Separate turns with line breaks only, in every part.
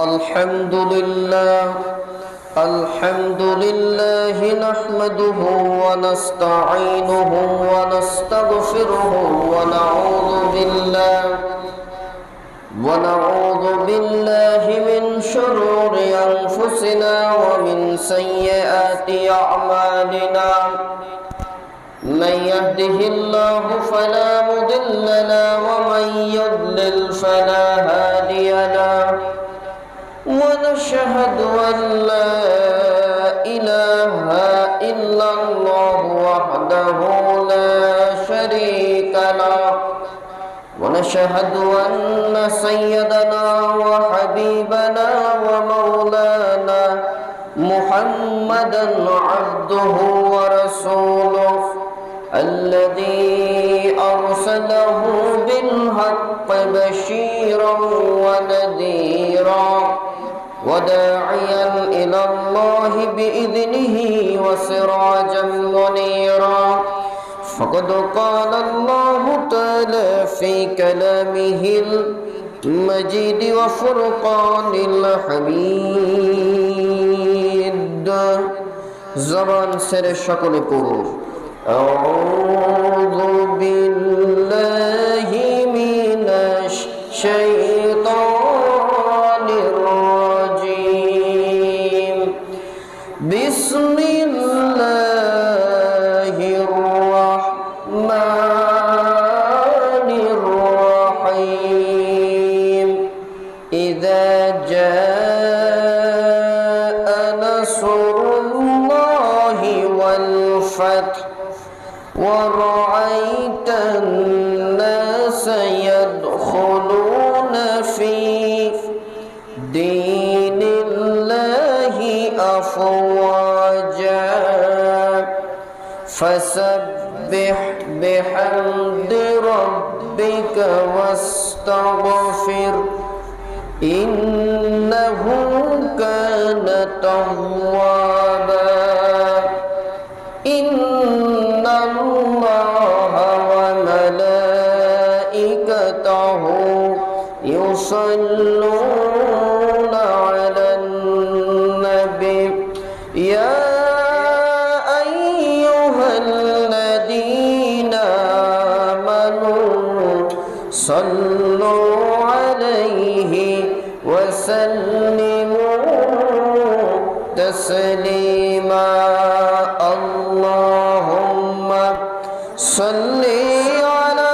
الحمد لله نحمده ونستعينه ونستغفره ونعوذ بالله من شرور أنفسنا ومن سيئات أعمالنا. من يهده الله فلا مضل له ومن يضلل فلا هادي له. ونشهد أن لا إله إلا الله وحده لا شريك له. ونشهد أن سيدنا وحبيبنا ومولانا محمدا عبده ورسوله الذي أرسله بالحق بشيرا ونذيرا وداعيا إلى الله بإذنه وسراجا منيرا. فقد قال الله تعالى في كلامه المجيد وفرقان الحميد. زبان سر شكل پور أعوذ بالله من الشيطان الرجيم. بسم الله الرحمن الرحيم. إذا جاء نصر الله والفتح ورأيت الناس يدخلون في دين الله أفواجا فسبح بحمد ربك واستغفر إنه كان توابا. إن الله وملائكته يصلون على النبي يا أيها الذين آمنوا صلوا عليه وسلموا تسليما. اللهم صل على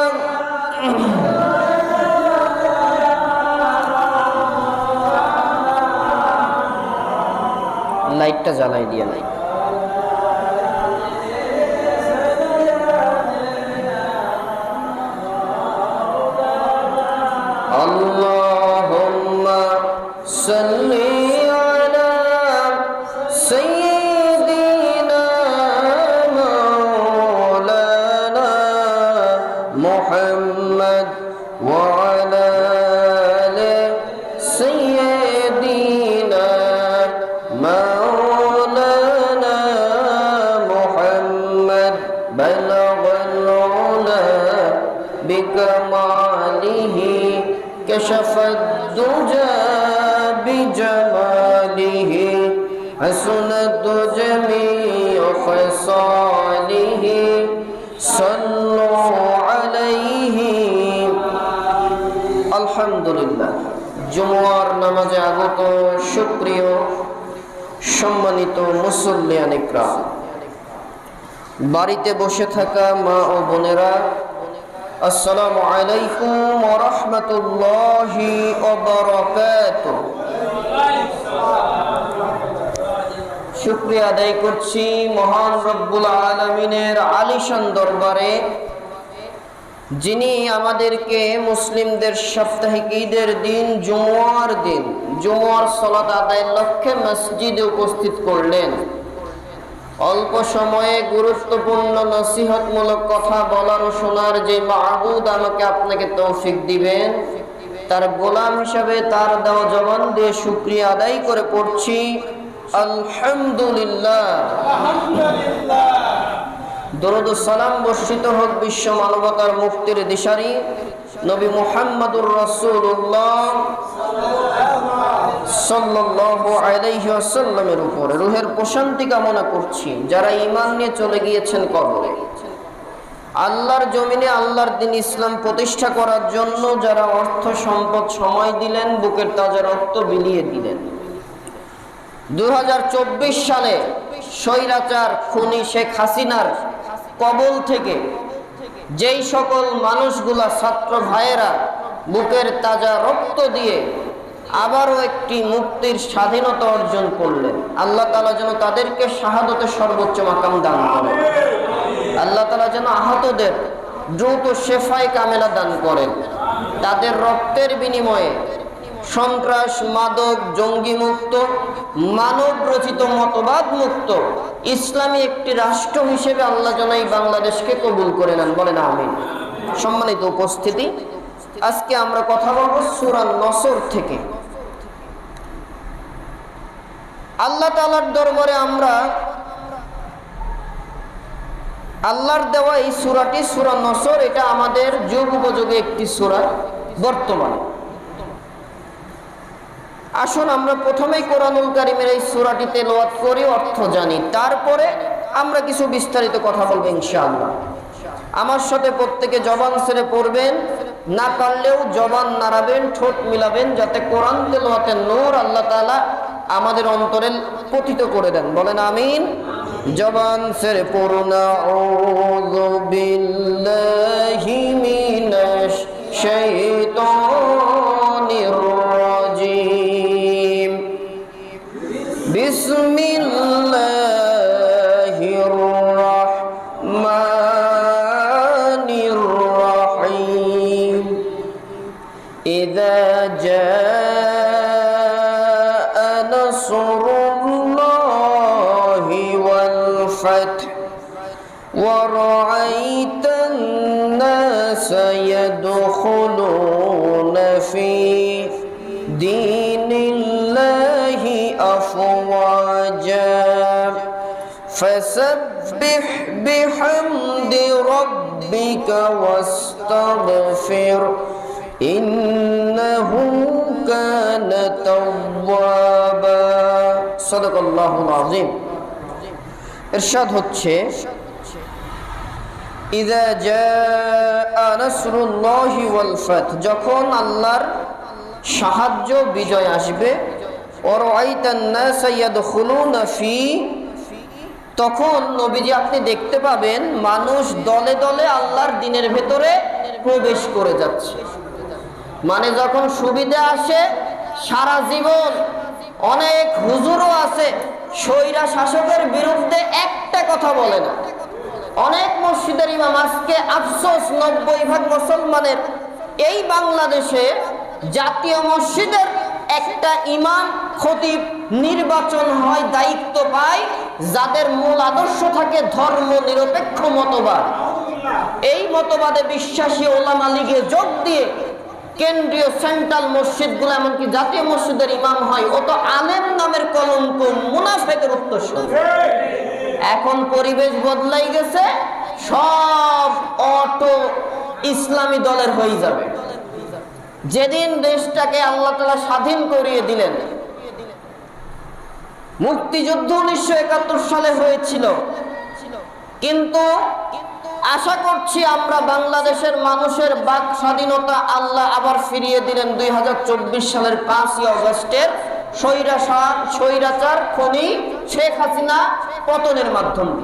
লাইটটা জ্বালাই দিয়ে নাই। আল্লাহুম্মা সাল্লি আলা সাইয়্যিদিনা মাওলানা মুহাম্মদ ওয়া আলা আলি সাইয়্যিদিনা مولانا محمد بلغ العلا بكماله كشف الدجى بجماله حسنت جميع خصاله صلوا عليه. الحمد لله. জুমার নামাজে আগত সুপ্রিয় সম্মানিত মুসল্লিয়ান ইকরাম, বাড়িতে বসে থাকা মা ও বোনেরা, আসসালামু আলাইকুম ওয়া রাহমাতুল্লাহি ওয়া বারাকাতুহু। শুকরিয়া আদায় করছি মহান রব্বুল আলামিনের আলিশান দরবারে, যিনি আমাদেরকে মুসলিমদের সাপ্তাহিক ঈদের দিন জুমার সালাত আদায়ের লক্ষ্যে মসজিদে উপস্থিত করলেন। অল্প সময়ে গুরুত্বপূর্ণ নসিহতমূলক কথা বলার ও শোনার যে মাবুদ আমাকে আপনাকে তৌফিক দিবেন, তার গোলাম হিসাবে তার দেওয়া জবান দিয়ে শুকরিয়া আদায় করে পড়ছি আলহামদুলিল্লাহ। দরুদ ও সালাম বর্ষিত হোক বিশ্ব মানবতার মুক্তির দিশারি নবী মুহাম্মদুর রাসূলুল্লাহ সাল্লাল্লাহু আলাইহি ওয়াসাল্লামের উপরে রূহের প্রশান্তি কামনা করছি যারা ঈমান নিয়ে চলে গিয়েছেন কবরে, আল্লাহর জমিনে আল্লাহর দ্বীন ইসলাম প্রতিষ্ঠা করার জন্য যারা অর্থ সম্পদ সময় দিলেন, বুকের তাজা রক্ত বিলিয়ে দিলেন। 2024 সালে স্বৈরাচার খুনি শেখ হাসিনার কবল থেকে যেই সকল মানুষগুলা, ছাত্র ভাইয়েরা বুকের তাজা রক্ত দিয়ে আবারও একটি মুক্তির স্বাধীনতা অর্জন করলেন, আল্লাহ তাআলা যেন তাদেরকে শাহাদতের সর্বোচ্চ মাকাম দান করেন। আল্লাহ তাআলা যেন আহতদের দ্রুত শেফায়ে কামেলা দান করেন। তাদের রক্তের বিনিময়ে সন্ত্রাস, মাদক, জঙ্গি মুক্ত, মানব রচিত মতবাদ মুক্ত ইসলামী একটি রাষ্ট্র হিসেবে আল্লাহ যেন এই বাংলাদেশকে কবুল করে নেন, বলেন আমিন। সম্মানিত উপস্থিতি, আজকে আমরা কথা বলবো সূরা নসর থেকে। আল্লাহ তাআলার দরবারে আমরা আল্লাহর দেওয়া এই সূরাটি, সূরা নসর, এটা আমাদের যুগ উপযোগী একটি সূরা বর্তমানে। আসুন আমরা প্রথমেই কোরআনুল কারীমের এই সূরাটি তেলাওয়াত করি, অর্থ জানি, তারপরে আমরা কিছু বিস্তারিত কথা বলবো ইনশাআল্লাহ। আমার সাথে প্রত্যেকে জবান ছেড়ে পড়বেন, না পারলেও জবান নাড়াবেন, ঠোঁট মিলাবেন, যাতে কোরআন তেলাওয়াতের নূর আল্লাহ তাআলা আমাদের অন্তরে পতিত করে দেন, বলেন আমিন। জবান ছেড়ে পড়ুন, আউযু বিল্লাহি মিনাশ শাইতানির রাজিম, বিসমিল্লাহির রাহমানির রাহিম। ইযা জাআ নাসরুল্লাহি ওয়াল ফাতহ ওয়া রাআইতান নাসা ইয়াদখুলুনা ফি দীনিল্লাহি আফওয়াজা ফাসাব্বিহ বিহামদি রাব্বিকা ওয়াস্তাগফির ইন্নাহু কানা তাওয়াবা। সাদাকাল্লাহুল আযীম। ইরশাদ হচ্ছে, ইযা জাআ নাসরুল্লাহি ওয়াল ফাতহ, যখন আল্লাহর সাহায্য, বিজয় আসবে, ওয়া রাআইতান নাসা ইয়াদখুলুনা ফি, তখন নবীজি আপনি দেখতে পাবেন মানুষ দলে দলে আল্লাহর দ্বীনের ভেতরে প্রবেশ করে যাচ্ছে। মানে যখন সুবিধা আসে, সারা জীবন অনেক হুজুরও আছে স্বৈরা শাসকের বিরুদ্ধে একটা কথা বলে না। অনেক মসজিদের ইমাম, আজকে আফসোস 90% মুসলমানের এই বাংলাদেশে জাতীয় মসজিদের একটা ইমাম খতিব নির্বাচন হয়, দায়িত্ব পায়, যাদের মূল আদর্শ থাকে ধর্ম নিরপেক্ষ মতবাদ। এই মতবাদে বিশ্বাসী ওলামা লীগে যোগ দিয়ে কেন্দ্রীয় সেন্ট্রাল মসজিদগুলো, এমনকি জাতীয় মসজিদের ইমাম হয়, ও তো আলেম নামের কলঙ্ক, মুনাফিকের উত্তরসূরি। এখন পরিবেশ বদলাই গেছে, সব অটো ইসলামী দলের হয়ে যাবে। যেদিন দেশটাকে আল্লাহ তাআলা স্বাধীন করিয়ে দিলেন, মুক্তিযুদ্ধ 1971 সালে হয়েছিল, কিন্তু আশা করছি আমরা বাংলাদেশের মানুষের বাক স্বাধীনতা আল্লাহ আবার ফিরিয়ে দিলেন 2024 সালের 5ই আগস্টের স্বৈরাচার খনি শেখ হাসিনা পতনের মাধ্যমে।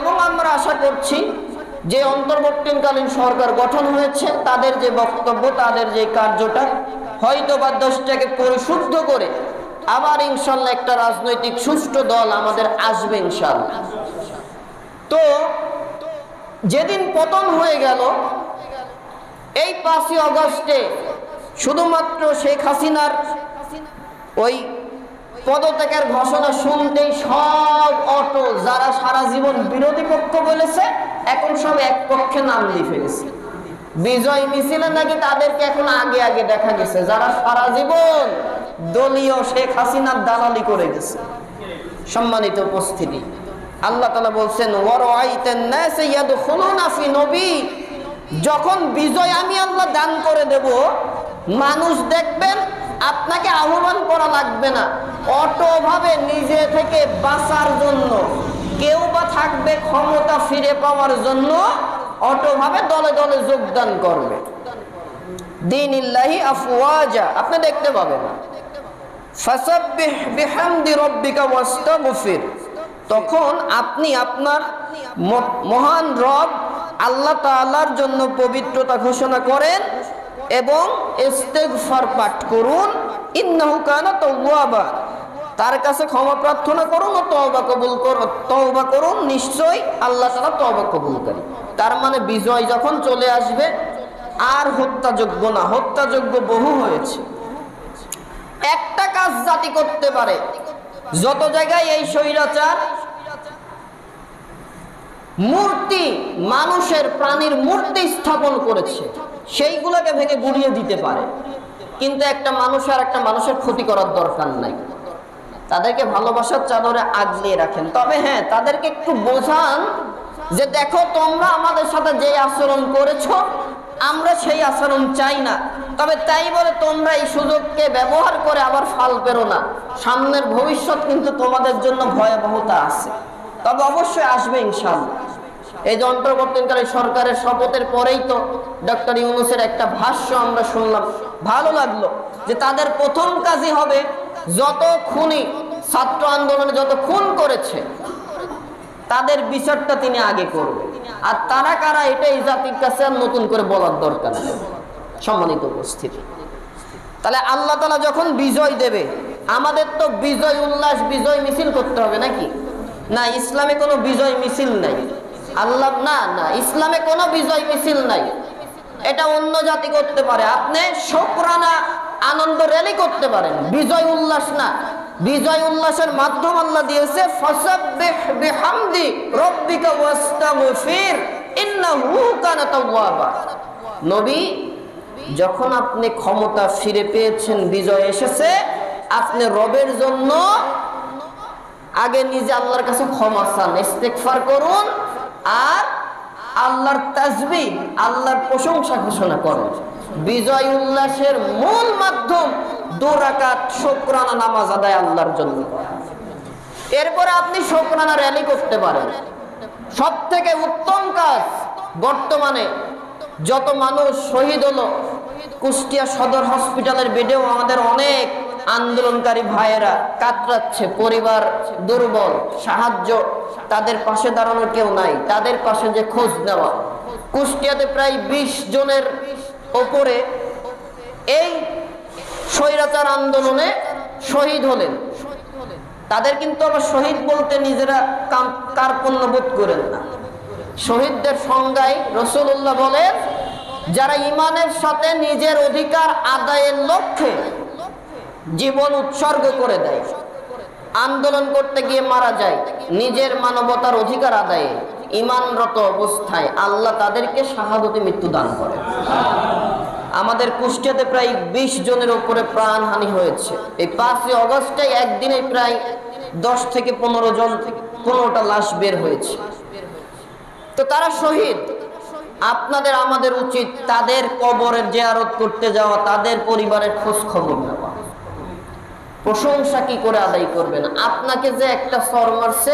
এবং আমরা আশা করছি যে অন্তর্বর্তীকালীন সরকার গঠন হয়েছে, তাদের যে বক্তব্য, তাদের যে কার্যটা, হয়তো বা দেশটাকে পরিশুদ্ধ করে আবার ইনশাল্লাহ একটা রাজনৈতিক সুষ্ঠু দল আমাদের আসবে ইনশাল্লাহ। তো যেদিন পতন হয়ে গেল, এই 5ই আগস্টে শুধুমাত্র শেখ হাসিনার ওই পদত্যাগের ঘোষণা শুনতেই সব অটো, যারা সারা জীবন বিরোধী পক্ষ বলেছে, এখন সব এক পক্ষে নাম দিয়ে ফেলেছে। বিজয় মিছিলে নাকি তাদেরকে এখন আগে আগে দেখা গেছে, যারা সারা জীবন দলীয় শেখ হাসিনার দালালি করে গেছে। সম্মানিত উপস্থিতি, আল্লাহ তাআলা বলছেন, ওয়া রাআইতান নাসা ইয়াদখুলুনা ফি নবী, যখন বিজয় আমি আল্লাহ দান করে দেব, মানুষ দেখবেন তাকে আহ্বান করা লাগবে না, অটোভাবে নিজে থেকে বাঁচার জন্য, কেউ বা থাকবে ক্ষমতা ফিরে পাওয়ার জন্য, অটোভাবে দলে দলে যোগদান করবে। দীনিল্লাহি আফওয়াজা, আপনি দেখতে পাবেন। ফাসাব্বিহ বিহামদি রাব্বিকা ওয়াস্তাগফির, তখন আপনি আপনার মহান রব আল্লাহ তাআলার জন্য পবিত্রতা ঘোষণা করেন এবং ইস্তিগফার পাঠ করুন। ইন্নাহু কানা তাওয়াবা, তার কাছে ক্ষমা প্রার্থনা করুন ও তওবা করুন, নিশ্চয়ই আল্লাহ তাআলা তওবা কবুলকারী। তার মানে বিজয় যখন চলে আসবে আর হত্যাযোগ্য না, হত্যাযোগ্য বহু হয়েছে। একটা কাজ জাতি করতে পারে, যত জায়গায় এই স্বৈরাচার মূর্তি, মানুষের প্রাণীর মূর্তি স্থাপন করেছে, সেইগুলোকে ভেঙে গুড়িয়ে দিতে পারে, কিন্তু একটা মানুষ আর একটা মানুষের ক্ষতি করার দরকার নাই। তাদেরকে ভালোবাসার চাদরে আগলিয়ে রাখেন। তবে হ্যাঁ, তাদেরকে একটু বোঝান যে দেখো, তোমরা আমাদের সাথে যে আচরণ করেছো আমরা সেই আচরণ চাই না, তবে তাই বলে তোমরা এই সুযোগকে ব্যবহার করে আবার ফাল পেরো না। সামনের ভবিষ্যৎ কিন্তু তোমাদের জন্য ভয়াবহতা আছে, তবে অবশ্যই আসবে ইনশাআল্লাহ। এই যে অন্তর্বর্তীকালে সরকারের শপথের পরেই তো ডক্টর ইউনূসের একটা ভাষ্য আমরা শুনলাম, ভালো লাগলো, যে তাদের প্রথম কাজই হবে যত খুনি, ছাত্র আন্দোলনে যত খুন করেছে তাদের বিচারটা তিনি আগে করবেন। আর তারা কারা, এটা এই জাতির কাছে আর নতুন করে বলার দরকার নেই। সম্মানিত উপস্থিতি, তাহলে আল্লাহ তাআলা যখন বিজয় দেবে, আমাদের তো বিজয় উল্লাস, বিজয় মিছিল করতে হবে নাকি? না, ইসলামে কোনো বিজয় মিছিল নাই। আল্লাহ না না, ইসলামে কোনো বিজয় মিছিল নাই। এটা অন্য জাতি করতে পারে, আপনি শুকরানা আনন্দ র্যালি করতে পারেন, বিজয় উল্লাস না। বিজয় উল্লাসের মাধ্যম আল্লাহ দিয়েছে ফাসাব্বিহ বিহামদি রাব্বিকা ওয়াস্তাগফির ইন্নাহু কানা তাওয়াবা। নবী, যখন আপনি ক্ষমতা ফিরে পেয়েছেন, বিজয় এসেছে, আপনি রবের জন্য আগে নিজে আল্লাহর কাছে ক্ষমা চান, ইস্তিগফার করুন, আর আল্লাহর তাসবিহ, আল্লাহর প্রশংসা ঘোষণা করেন। বিজয় উল্লাসের মূল মাধ্যম 2 রাকাত শুকরানা নামাজ আদায় আল্লাহর জন্য। এরপরে আপনি শুকরানা র্যালি করতে পারেন। সব থেকে উত্তম কাজ, বর্তমানে যত মানুষ শহীদ হলো, কুষ্টিয়া সদর হসপিটালের বেডেও আমাদের অনেক আন্দোলনকারী ভাইয়েরা কাতরাচ্ছে, পরিবার দুর্বল, সাহায্য, তাদের পাশে দাঁড়ানোর কেউ নাই, তাদের পাশে যে খোঁজ নেওয়া। কুষ্টিয়াতে প্রায় 20 জনের ওপরে এই স্বৈরাচার আন্দোলনে শহীদ হলেন। তাদের কিন্তু আবার শহীদ বলতে নিজেরা কার্পণ্য বোধ করেন না। শহীদদের সংজ্ঞায় রাসূলুল্লাহ বলেন, যারা ঈমানের সাথে নিজের অধিকার আদায়ের লক্ষ্যে জীবন উৎসর্গ করে দেয়, আন্দোলন করতে গিয়ে মারা যায়, নিজের মানবতার অধিকার আদায়ে ঈমানরত অবস্থায় আল্লাহ তাদেরকে শাহাদতে মৃত্যু দান করেন। আমাদের কুষ্টিয়াতে প্রায় 20 জনের উপরে প্রাণহানি হয়েছে। এই 5 আগস্টে একদিনে প্রায় 10 থেকে 15টা লাশ বের হয়েছে। তো তারা শহীদ। আপনাদের আমাদের উচিত তাদের কবরের জিয়ারত করতে যাওয়া, তাদের পরিবারের খোঁজ খবর নেওয়া। প্রশংসা কি করে আদায় করবেন? আপনাকে যে একটা সর মারছে,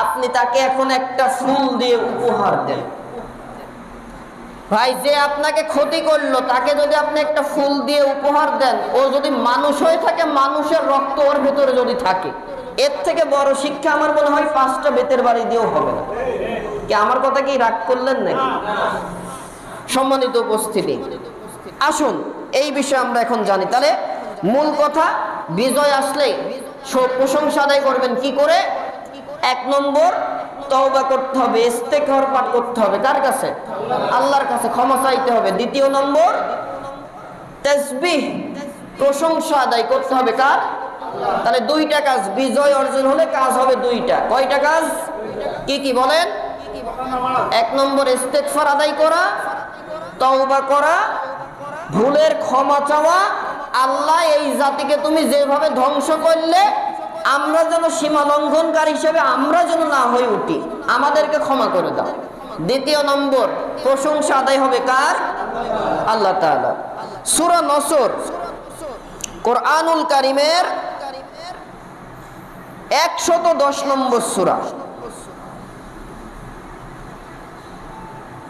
আপনি তাকে এখন একটা ফুল দিয়ে উপহার দেন। ভাই, যে আপনাকে ক্ষতি করলো তাকে যদি আপনি একটা ফুল দিয়ে উপহার দেন, ও যদি মানুষ হয়ে থাকে, মানুষের রক্ত ওর ভেতরে যদি থাকে, এর থেকে বড় শিক্ষা আমার মনে হয় 5টা বেতের বাড়ি দিয়েও হবে না। কি আমার কথা কি রাগ করলেন নাকি? সম্মানিত উপস্থিতি, আসুন এই বিষয়ে আমরা এখন জানি। তাহলে মূল কথা, বিজয় আসলে প্রশংসা আদায় করবেন কি করে? 1 নম্বর, তওবা করতে হবে, ইস্তেগফার পাঠ করতে হবে। কার কাছে? আল্লাহর কাছে ক্ষমা চাইতে হবে। 2 নম্বর, তাসবিহ, প্রশংসা আদায় করতে হবে। কার? তাহলে 2টা কাজ। বিজয় অর্জন হলে কাজ হবে 2টা। কয়টা কাজ? কি কি বলেন? 1 নম্বর, ইস্তেগফার আদায় করা, তওবা করা, ভুলের ক্ষমা চাওয়া। আল্লাহ, এই জাতিকে তুমি যেভাবে ধ্বংস করলে, আমরা যেন সীমা লঙ্ঘনকারী হিসেবে আমরা যেন না হয়ে উঠি, আমাদেরকে ক্ষমা করে দাও। 2 নম্বর, প্রশংসা আদায় হবে কার? আল্লাহ তাআলা। সূরা নসর কোরআনুল কারীমের 110 নম্বর সূরা।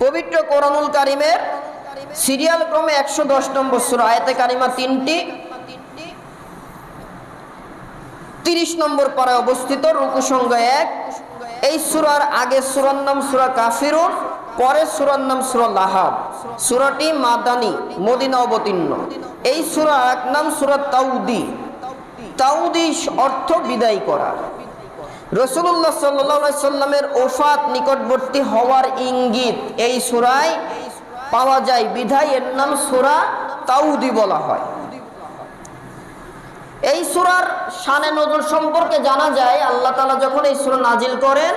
পবিত্র কোরআনুল কারীমের সিরিয়াল ক্রমে 110 নম্বর সূরা, আয়াতে কারিমা 3টি, 30 নম্বর পারায় অবস্থিত, রুকু সংখ্যা 1। এই সূরার আগে সূরার নাম সূরা কাফিরুন, পরে সূরার নাম সূরা লাহাব। সূরাটি মাদানী, মদিনা অবতীর্ণ। এই সূরার এক নাম সূরা তাওদি। তাওদি অর্থ বিদায় করা। রাসূলুল্লাহ সাল্লাল্লাহু আলাইহি সাল্লামের ওফাত নিকটবর্তী হওয়ার ইঙ্গিত এই সূরায় পাওয়া যায়, বিধায় এর নাম সূরা তাওদি বলা হয়। এই সূরার শানে নজুল সম্পর্কে জানা যায়, আল্লাহ তাআলা যখন এই সূরা নাজিল করেন,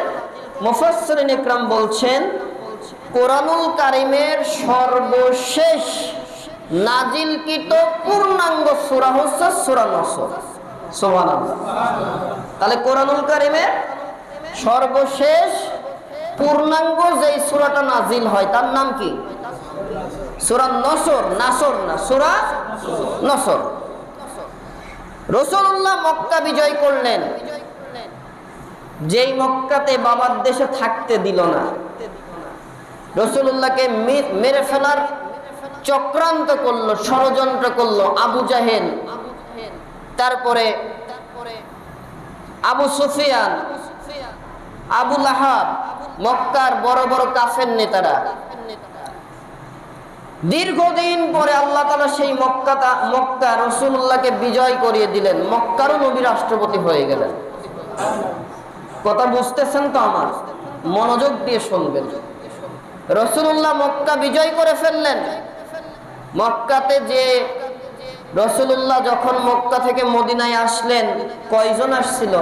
মুফাসসিরিন ইকরাম বলছেন কোরআনুল কারীমের সর্বশেষ নাজিলকৃত পূর্ণাঙ্গ সূরা হচ্ছে সূরা নসর। সুবহানাল্লাহ। তাহলে কোরআনুল কারীমের সর্বশেষ পূর্ণাঙ্গ যেই সূরাটা নাজিল হয় তার নাম কি? সূরা নসর। নাসর না, সূরা নসর। রাসূলুল্লাহ মক্কা বিজয় করলেন, যেই মক্কাতে বাবার দেশে থাকতে দিল না, রাসূলুল্লাহকে মেরে ফেলার চক্রান্ত করলো, ষড়যন্ত্র করলো আবু জাহেল, তারপরে আবু সুফিয়ান, আবু লাহাব, মক্কার বড় বড় কাফের নেতারা। দীর্ঘদিন পরে আল্লাহ তাআলা সেই মক্কা রাসূলুল্লাহকে বিজয় করিয়ে দিলেন, মক্কারও নবী রাষ্ট্রপতি হয়ে গেলেন। কথা বুঝতেছেন তো? আমার মনোযোগ দিয়ে শুনবেন। রাসূলুল্লাহ মক্কা বিজয় করে ফেললেন। মক্কাতে যে রাসূলুল্লাহ যখন মক্কা থেকে মদিনায় আসলেন, কয়জন আসছিল?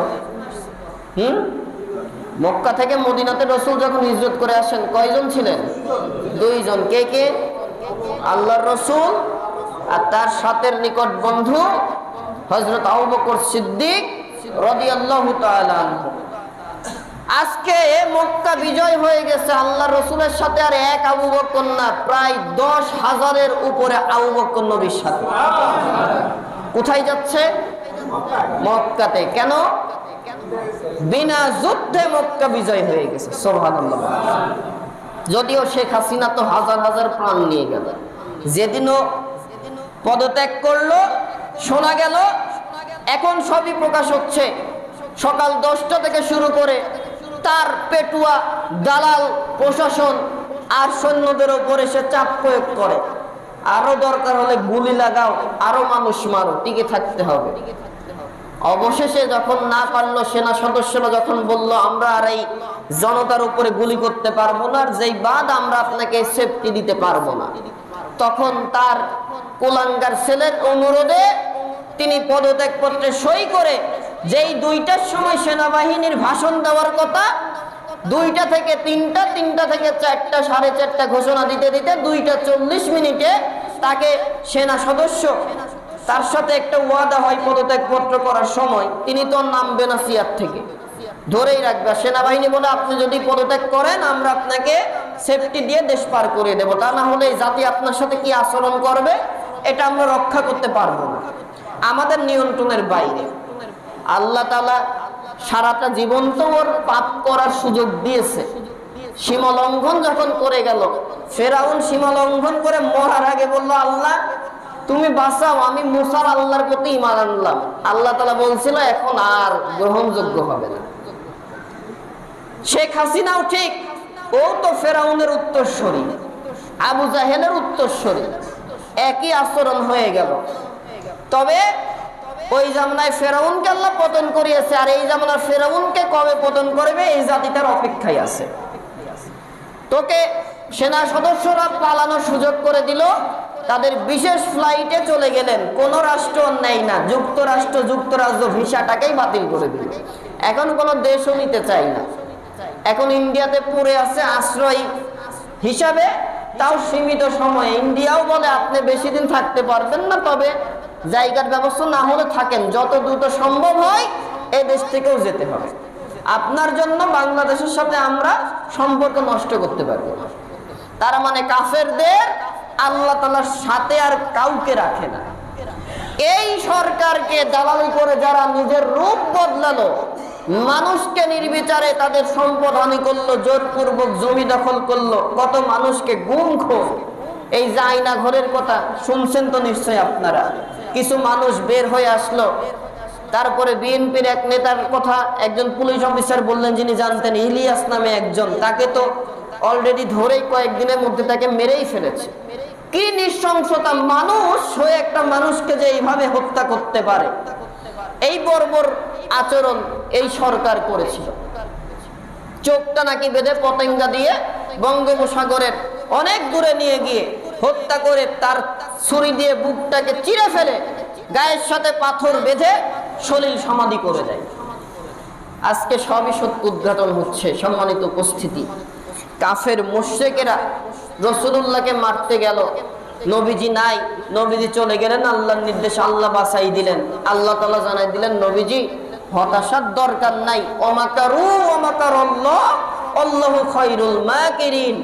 মক্কা থেকে মদিনাতে রাসূল যখন হিজরত করে আসেন কয়জন ছিলেন? 2 জন। কে কে? আল্লাহর রাসূল আর তার সাথের নিকট বন্ধু হযরত আবু বকর সিদ্দিক রাদিয়াল্লাহু তাআলা আনহু। আজকে মক্কা বিজয় হয়ে গেছে, আল্লাহর রাসূলের সাথে আর এক আবু বকর না, প্রায় 10,000-এর উপরে আবু বকর নবীর সাথে। কোথায় যাচ্ছে? মক্কাতে। কেন? বিনা যুদ্ধে মক্কা বিজয় হয়ে গেছে। সুবহানাল্লাহ। যদিও শেখ হাসিনা তো হাজার হাজার প্রাণ নিয়ে গেল, যেদিনও পদত্যাগ করলো, শোনা গেল এখন সবই প্রকাশ হচ্ছে, সকাল 10টা থেকে শুরু করে তার পেটুয়া দালাল প্রশাসন আর সৈন্যদের উপরে সে চাপ প্রয়োগ করে, আরো দরকার হলে গুলি লাগাও, আরো মানুষ মারো, টিকে থাকতে হবে। অবশেষে যখন না পারলো, সেনা সদস্যরা যখন বলল আমরা আর এই জনতার উপরে গুলি করতে পারবো না, আর যেই বাদ আমরা আপনাকে সেফটি দিতে পারবো না, তখন তার কুলাঙ্গার ছেলের অনুরোধে তিনি পদত্যাগ পত্রে সই করে, যেই 2টার সময় সেনাবাহিনীর ভাষণ দেওয়ার কথা, 2টা থেকে 3টা, 3টা থেকে 4টা, 4:30 ঘোষণা দিতে দিতে 2:40 মিনিটে তাকে সেনা সদস্য, তার সাথে একটা ওয়াদা হয় পদত্যাগ পত্র করার সময়, তিনি তো নামবে না সিয়ার থেকে, ধরেই রাখবে। সেনাবাহিনী বলে আপনি যদি পদত্যাগ করেন আমরা আপনাকে সেফটি দিয়ে দেশ পার করে দেব, তা না হলে জাতি আপনার সাথে কি আচরণ করবে এটা আমরা রক্ষা করতে পারবো না, আমাদের নিয়ন্ত্রণের বাইরে। আল্লাহ তাআলা সারাটা জীবন তো ওর পাপ করার সুযোগ দিয়েছে, সীমা লঙ্ঘন যখন করে গেল, ফেরাউন সীমা লঙ্ঘন করে মরার আগে বলল আল্লাহ তুমি বাঁচাও, আমি মুসার আল্লাহর প্রতি ঈমান আনলাম। আল্লাহ তাআলা বলছিল এখন আর গ্রহণযোগ্য হবে না। শেখ হাসিনাও ঠিক, ও তো ফেরাউনের উত্তরসূরি, আবু জাহেলের উত্তরসূরি, একই আচরণ হয়ে গেল। তবে ওই জামানায় ফেরাউনকে আল্লাহ পতন করিয়েছে, আর এই জামানার ফেরাউনকে কবে পতন করবে এই জাতি তার অপেক্ষায় আছে। তোকে সেনা সদস্যরা পালানোর সুযোগ করে দিল, তাদের বিশেষ ফ্লাইটে চলে গেলেন, কোন রাষ্ট্র নেই না, যুক্তরাজ্য ভিসাটাকেই বাতিল করে দিল। এখন কোন দেশও নিতে চাই না, এখন ইন্ডিয়াতে পড়ে আছে আশ্রয় হিসাবে, তাও সীমিত সময়ে। ইন্ডিয়াও বলে আপনি বেশি দিন থাকতে পারবেন না, তবে জায়গার ব্যবস্থা না হলে থাকেন, যত দ্রুত সম্ভব হয় এই দেশ থেকেও যেতে হবে, আপনার জন্য বাংলাদেশের সাথে আমরা সম্পর্ক নষ্ট করতে পারবো না। তার মানে কাফেরদের আল্লাহ তাআলার সাথে আর কাউকে রাখে না। এই সরকারকে দালালি করে যারা নিজের রূপ বদলালো, মানুষকে নির্বিচারে তাদের সম্পদ হানি করলো, জোরপূর্বক জমি দখল করলো, কত মানুষকে গুমখোর। এই যে আয়না ঘরের কথা শুনছেন তো নিশ্চয় আপনারা। কিছু মানুষ বের হয়ে আসলো, তারপরে বিএনপির এক নেতার কথা একজন পুলিশ অফিসার বললেন, যিনি জানতেন, ইলিয়াস নামে একজন, তাকে তো অলরেডি ধরেই কয়েকদিনের মধ্যে তাকে মেরেই ফেলেছে। কি নৃশংসতা! মানুষ হয়ে একটা মানুষকে যে এইভাবে হত্যা করতে পারে, এই বর্বর আচরণ এই সরকার করেছিল। চোখটা নাকি বেঁধে পতেঙ্গা দিয়ে বঙ্গোপসাগরের অনেক দূরে নিয়ে গিয়ে হত্যা করে তার ছুরি দিয়ে বুকটাকে চিরে ফেলে গায়ের সাথে পাথর বেঁধে সলিল সমাধি করে দেয়। আজকে সবই সত্য উদ্ঘাটন হচ্ছে। সম্মানিত উপস্থিতি, কাফের মুশরিকেরা রাসূলুল্লাহকে মারতে গেল, নবীজি নাই, নবীজি চলে গেলেন, আল্লাহর নির্দেশ আল্লাহ বাঁচাই দিলেন। আল্লাহ তাআলা জানাই দিলেন, নবীজি হতাশার দরকার নাই, ওমাকারু ওমাকারাল্লাহ আল্লাহু খায়রুল মাকিরিন।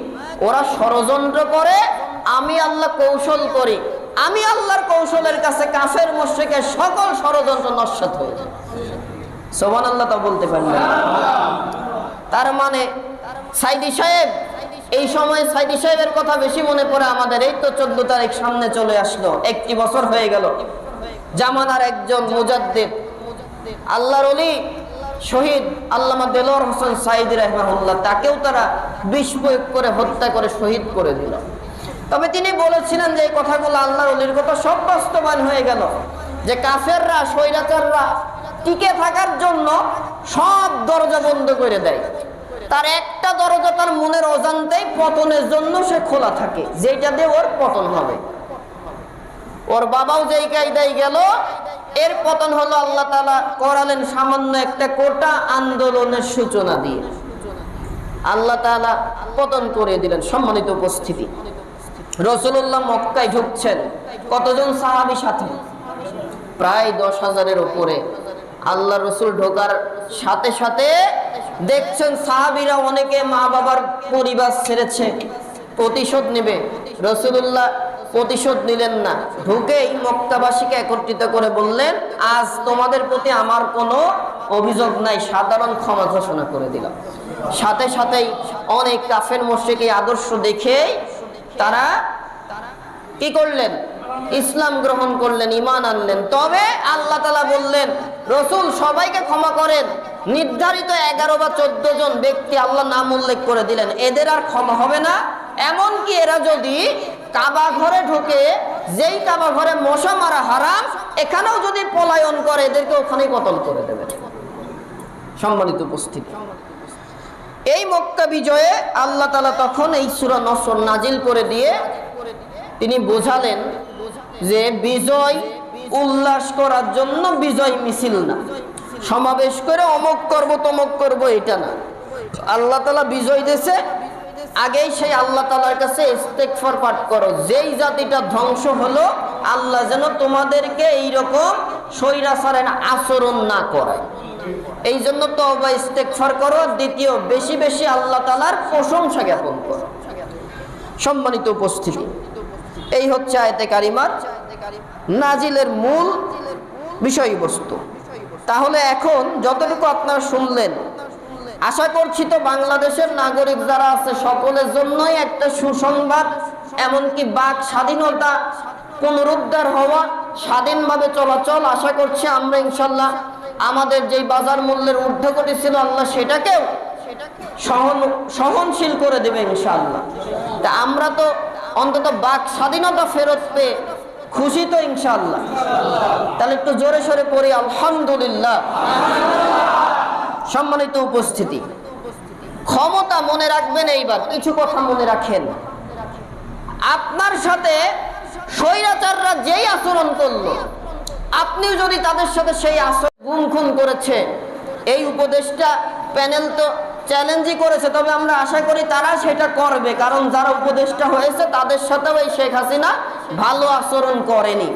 ওরা ষড়যন্ত্র করে, আমি আল্লাহ কৌশল করি। আমি আল্লাহর কৌশলের কাছে কাফের মুশরিকের সকল ষড়যন্ত্র নস্যাৎ হয়ে যায়। সুবহানাল্লাহ তা বলতে পারেন না? তার মানে সাইদি সাহেব, এই সময় সাইদি সাহেবের কথা বেশি মনে পড়ে আমাদের। এই তো 14 তারিখ সামনে চলে আসলো, 1 বছর হয়ে গেল। জামানার একজন মুজাদ্দিদ, আল্লাহর ওলি, শহীদ আল্লামা দেলোয়ার হোসেন সাইদি রাহিমাহুল্লাহ, তাকেও তারা বিষ প্রয়োগ করে হত্যা করে শহীদ করে দিল। তবে তিনি বলেছিলেন যে এই কথাগুলো আল্লাহর ওলির কথা সব বাস্তবায়ন হয়ে গেল, যে কাফেররা, স্বৈরাচাররা টিকে থাকার জন্য সব দরজা বন্ধ করে দেয়। তার একটা দরজা তার মনের অজান্তেই পতনের জন্য সে খোলা থাকে, যেটা দিয়ে ওর পতন হবে। ওর বাবাও যেই কায়দায় গেল, এর পতন হলো আল্লাহ তাআলা করালেন সামান্য একটা কোটা আন্দোলনের সূচনা দিয়ে। আল্লাহ তাআলা পতন করে দিলেন। সম্মানিত উপস্থিতি, রাসূলুল্লাহ মক্কায় ঢুকছেন, কতজন সাহাবী সাথে? প্রায় 10,000-এর উপরে। আল্লাহ রসুল ঢোকার সাথে সাথে দেখছেন সাহাবীরা অনেকে মা বাবার পরিবার ছেড়েছে, প্রতিশোধ নেবে। রাসূলুল্লাহ প্রতিশোধ নিলেন না, ঢুকেই মক্কাবাসীকে একত্রিত করে বললেন, আজ তোমাদের প্রতি আমার কোনো অভিযোগ নাই, সাধারণ ক্ষমা ঘোষণা করে দিলাম। সাথে সাথেই অনেক কাফের মুশরিক এই আদর্শ দেখেই তারা কি করলেন? ইসলাম গ্রহণ করলেন, ঈমান আনলেন। তবে আল্লাহ তাআলা বললেন, রাসূল সবাইকে ক্ষমা করেন। নির্ধারিত 11 বা 14 জন ব্যক্তি আল্লাহ নাম উল্লেখ করে দিলেন, এদের আর ক্ষমা হবে না। এমনকি এরা যদি কাবা ঘরে ঢুকে, যেই কাবা ঘরে মশা মারা হারাম, এখানেও যদি পলায়ন করে, এদেরকে ওখানেই কতল করে দেবে। সম্মানিত উপস্থিতি, এই মক্কা বিজয়ে আল্লাহ তাআলা তখন এই সূরা নসর নাজিল করে দিয়ে তিনি বোঝালেন যে বিজয় উল্লাস করার জন্য বিজয় মিছিল না, সমাবেশ করে অমুক করব তমুক করব, এটা না। আল্লাহ তাআলা বিজয় দিয়েছে, আগেই সেই আল্লাহ তাআলার কাছে ইস্তেগফার পাঠ করো, যেই জাতিটা ধ্বংস হলো আল্লাহ যেন তোমাদেরকে এইরকম স্বৈরাচারের আচরণ না করায়। এই জন্য তওবা ইস্তেগফার করো। দ্বিতীয়, বেশি বেশি আল্লাহ তাআলার প্রশংসা জ্ঞাপন করো। সম্মানিত উপস্থিতি, এই হচ্ছে আয়াতে কারিমার নাজিলের মূল বিষয়বস্তু। তাহলে এখন যতটুকু আপনারা শুনলেন, আশা করছি তো বাংলাদেশের নাগরিক যারা আছে সকলের জন্যই একটা সুসংবাদ, এমনকি বাক স্বাধীনতা পুনরুদ্ধার হওয়া, স্বাধীনভাবে চলাচল। আশা করছি আমরা ইনশাল্লাহ আমাদের যেই বাজার মূল্যের ঊর্ধ্বগতি ছিল, আল্লাহ সেটাকেও সহনশীল করে দেবে ইনশাআল্লাহ। তা আমরা তো অন্তত বাক স্বাধীনতা ফেরত পেয়ে খুশি তো ইনশাআল্লাহ। তাহলে একটু জোরে সোরে পড়ি আলহামদুলিল্লাহ। সম্মানিত উপস্থিতি, ক্ষমতা মনে রাখবেন। এইবার কিছু কথা মনে রাখেন, আপনার সাথে স্বৈরাচাররা যেই আচরণ করলো, আপনিও যদি তাদের সাথে সেই আচরণ গুম খুন করেছে, এই উপদেশটা প্যানেল তো চ্যালেঞ্জই করেছে। তবে আমরা আশা করি তারা সেটা করবে, কারণ যারা উপদেশটা হয়েছে তাদের সাথেও এই শেখ হাসিনা ভালো আচরণ করেনি।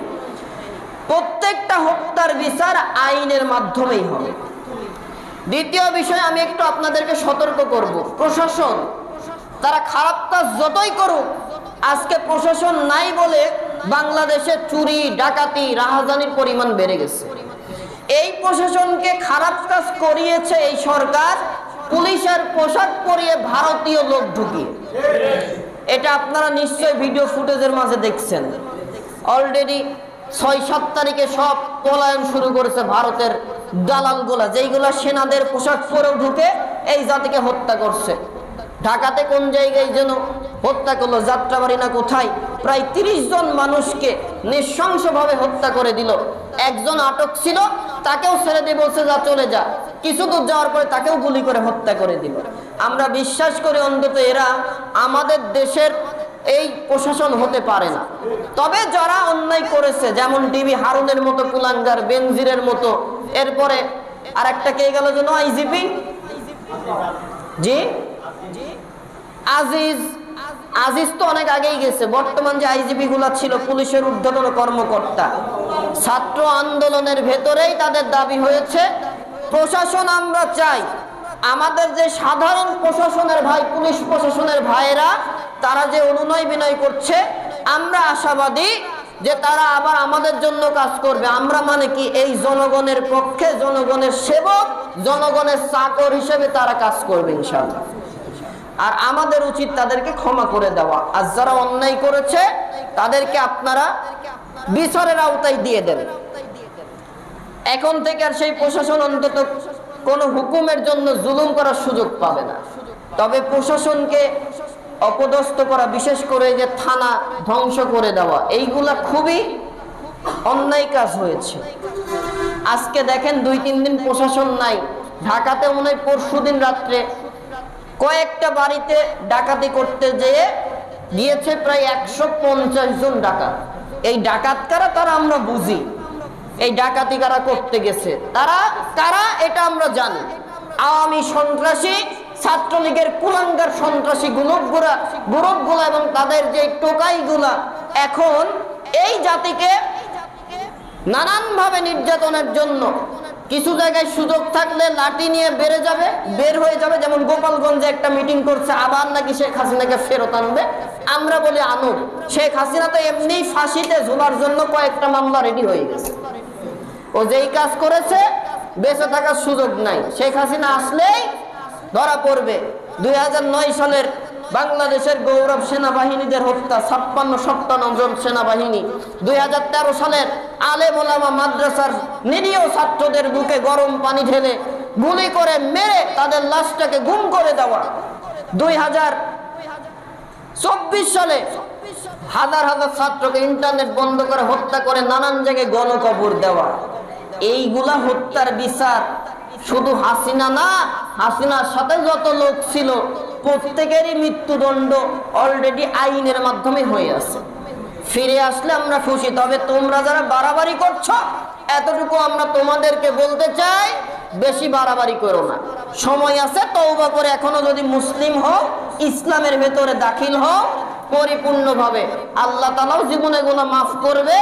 প্রত্যেকটা হত্যার বিচার আইনের মাধ্যমেই হবে। দ্বিতীয় বিষয় আমি একটু আপনাদেরকে সতর্ক করব, প্রশাসন তারা খারাপ কাজ যতই করুক, আজকে প্রশাসন নাই বলে বাংলাদেশে চুরি ডাকাতি রাহাজানির পরিমাণ বেড়ে গেছে। এই প্রশাসনকে খারাপ কাজ করিয়েছে এই সরকার পুলিশের পোশাক পরিয়ে ভারতীয় লোক ঢুকিয়ে। এটা আপনারা নিশ্চয়ই ভিডিও ফুটেজের মাঝে দেখছেন। অলরেডি ৬-৭ তারিখে সব পলায়ন শুরু করেছে ভারতের দালালগুলা, যেইগুলা সেনাদের পোশাক পরেও ঢুকে এই জাতিকে হত্যা করছে। ঢাকাতে কোন জায়গায় যেন হত্যা করলো, যাত্রাবাড়ি না কোথায়, প্রায় ৩০ জন মানুষকে নৃশংসভাবে হত্যা করে দিল। একজন আটক ছিল, তাকেও ছেড়ে দিয়ে বলছে যা চলে যা। কিছু দূর যাওয়ার পরে তাকেও গুলি করে হত্যা করে দিল। আমরা বিশ্বাস করি অন্তত এরা আমাদের দেশের এই প্রশাসন হতে পারে না। তবে যারা অন্যায় করেছে, যেমন ডিবি হারুনের মতো কুলাঙ্গার, বেনজিরের মতো, এরপরে আর একটা কে গেল যেন আইজিপি, জি আজিজ তো অনেক আগেই গেছে। বর্তমান যে আইজিপি গুলা ছিল পুলিশের ঊর্ধ্বতন কর্মকর্তা, ছাত্র আন্দোলনের ভেতরেই তাদের দাবি হয়েছে প্রশাসন আমরা চাই। আমাদের যে সাধারণ প্রশাসনের ভাই, পুলিশ প্রশাসনের ভাইয়েরা, তারা যে অনুনয় বিনয় করছে, আমরা আশাবাদী যে তারা আবার আমাদের জন্য কাজ করবে। আমরা মানে কি, এই জনগণের পক্ষে, জনগণের সেবক, জনগণের চাকর হিসেবে তারা কাজ করবে ইনশাআল্লাহ। আর আমাদের উচিত তাদেরকে ক্ষমা করে দেওয়া। আর যারা অন্যায় করেছে তাদেরকে আপনারা বিচারের আওতায় দিয়ে দেন। এখন থেকে আর সেই প্রশাসন অন্তত কোনো হুকুমের জন্য জুলুম করার সুযোগ পাবে না। তবে প্রশাসনকে অপদস্থ করা, বিশেষ করে যে থানা ধ্বংস করে দেওয়া, এইগুলা খুবই অন্যায় কাজ হয়েছে। আজকে দেখেন ২-৩ দিন প্রশাসন নাই। ঢাকাতে মনে হয় পরশুদিন রাত্রে কয়েকটা বাড়িতে ডাকাতি করতে যেয়ে গিয়েছে প্রায় ১৫০ জন ডাকাত। এই ডাকাত কারা তারা আমরা বুঝি, এই ডাকাতি কারা করতে গেছে তারা কারা এটা আমরা জানি। আওয়ামী সন্ত্রাসী, ছাত্রলীগের কুলাঙ্গার সন্ত্রাসী গ্রুপগুলা এবং তাদের যে টোকাইগুলা এখন এই জাতিকে নানানভাবে নির্যাতনের জন্য কিছু জায়গায় সুযোগ থাকলে লাঠি নিয়ে বের হয়ে যাবে। যেমন গোপালগঞ্জে একটা মিটিং করছে, আবার নাকি শেখ হাসিনাকে ফেরত আনবে। আমরা বলি আনুক, শেখ হাসিনা তো এমনি ফাঁসিতে ঝোলার জন্য কয়েকটা মামলা রেডি হয়ে গেছে। ও যেই কাজ করেছে বেঁচে থাকার সুযোগ নাই। শেখ হাসিনা আসলেই ধরা পড়বে। ২০০৯ সালের বাংলাদেশের গৌরব সেনাবাহিনীদের হত্যা, ৫৬-৫৭ জন সেনাবাহিনী। ২০১৩ সালের আলেম ওলামা মাদ্রাসার নিরীহ ছাত্রদের বুকে গরম পানি ঢেলে গুলি করে মেরে তাদের লাশটাকে গুম করে দেওয়া। ২০২৪ সালে হাজার হাজার ছাত্রকে ইন্টারনেট বন্ধ করে হত্যা করে নানান জায়গায় গণকবর দেওয়া। এইগুলা হত্যার বিচার শুধু হাসিনা না, হাসিনার সাথে যত লোক ছিল প্রত্যেকেরই মৃত্যুদণ্ড অলরেডি আইনের মাধ্যমে হয়ে আছে। ফিরে আসলে আমরা খুশি। তবে তোমরা যারা বাড়াবাড়ি করছো, এতটুকু আমরা তোমাদেরকে বলতে চাই, বেশি বাড়াবাড়ি করো না। সময় আছে, তওবা করে এখনো যদি মুসলিম হও, ইসলামের ভেতরে দাখিল হও পরিপূর্ণভাবে, আল্লাহ তাআলাও জীবনে গুনাহ মাফ করবে,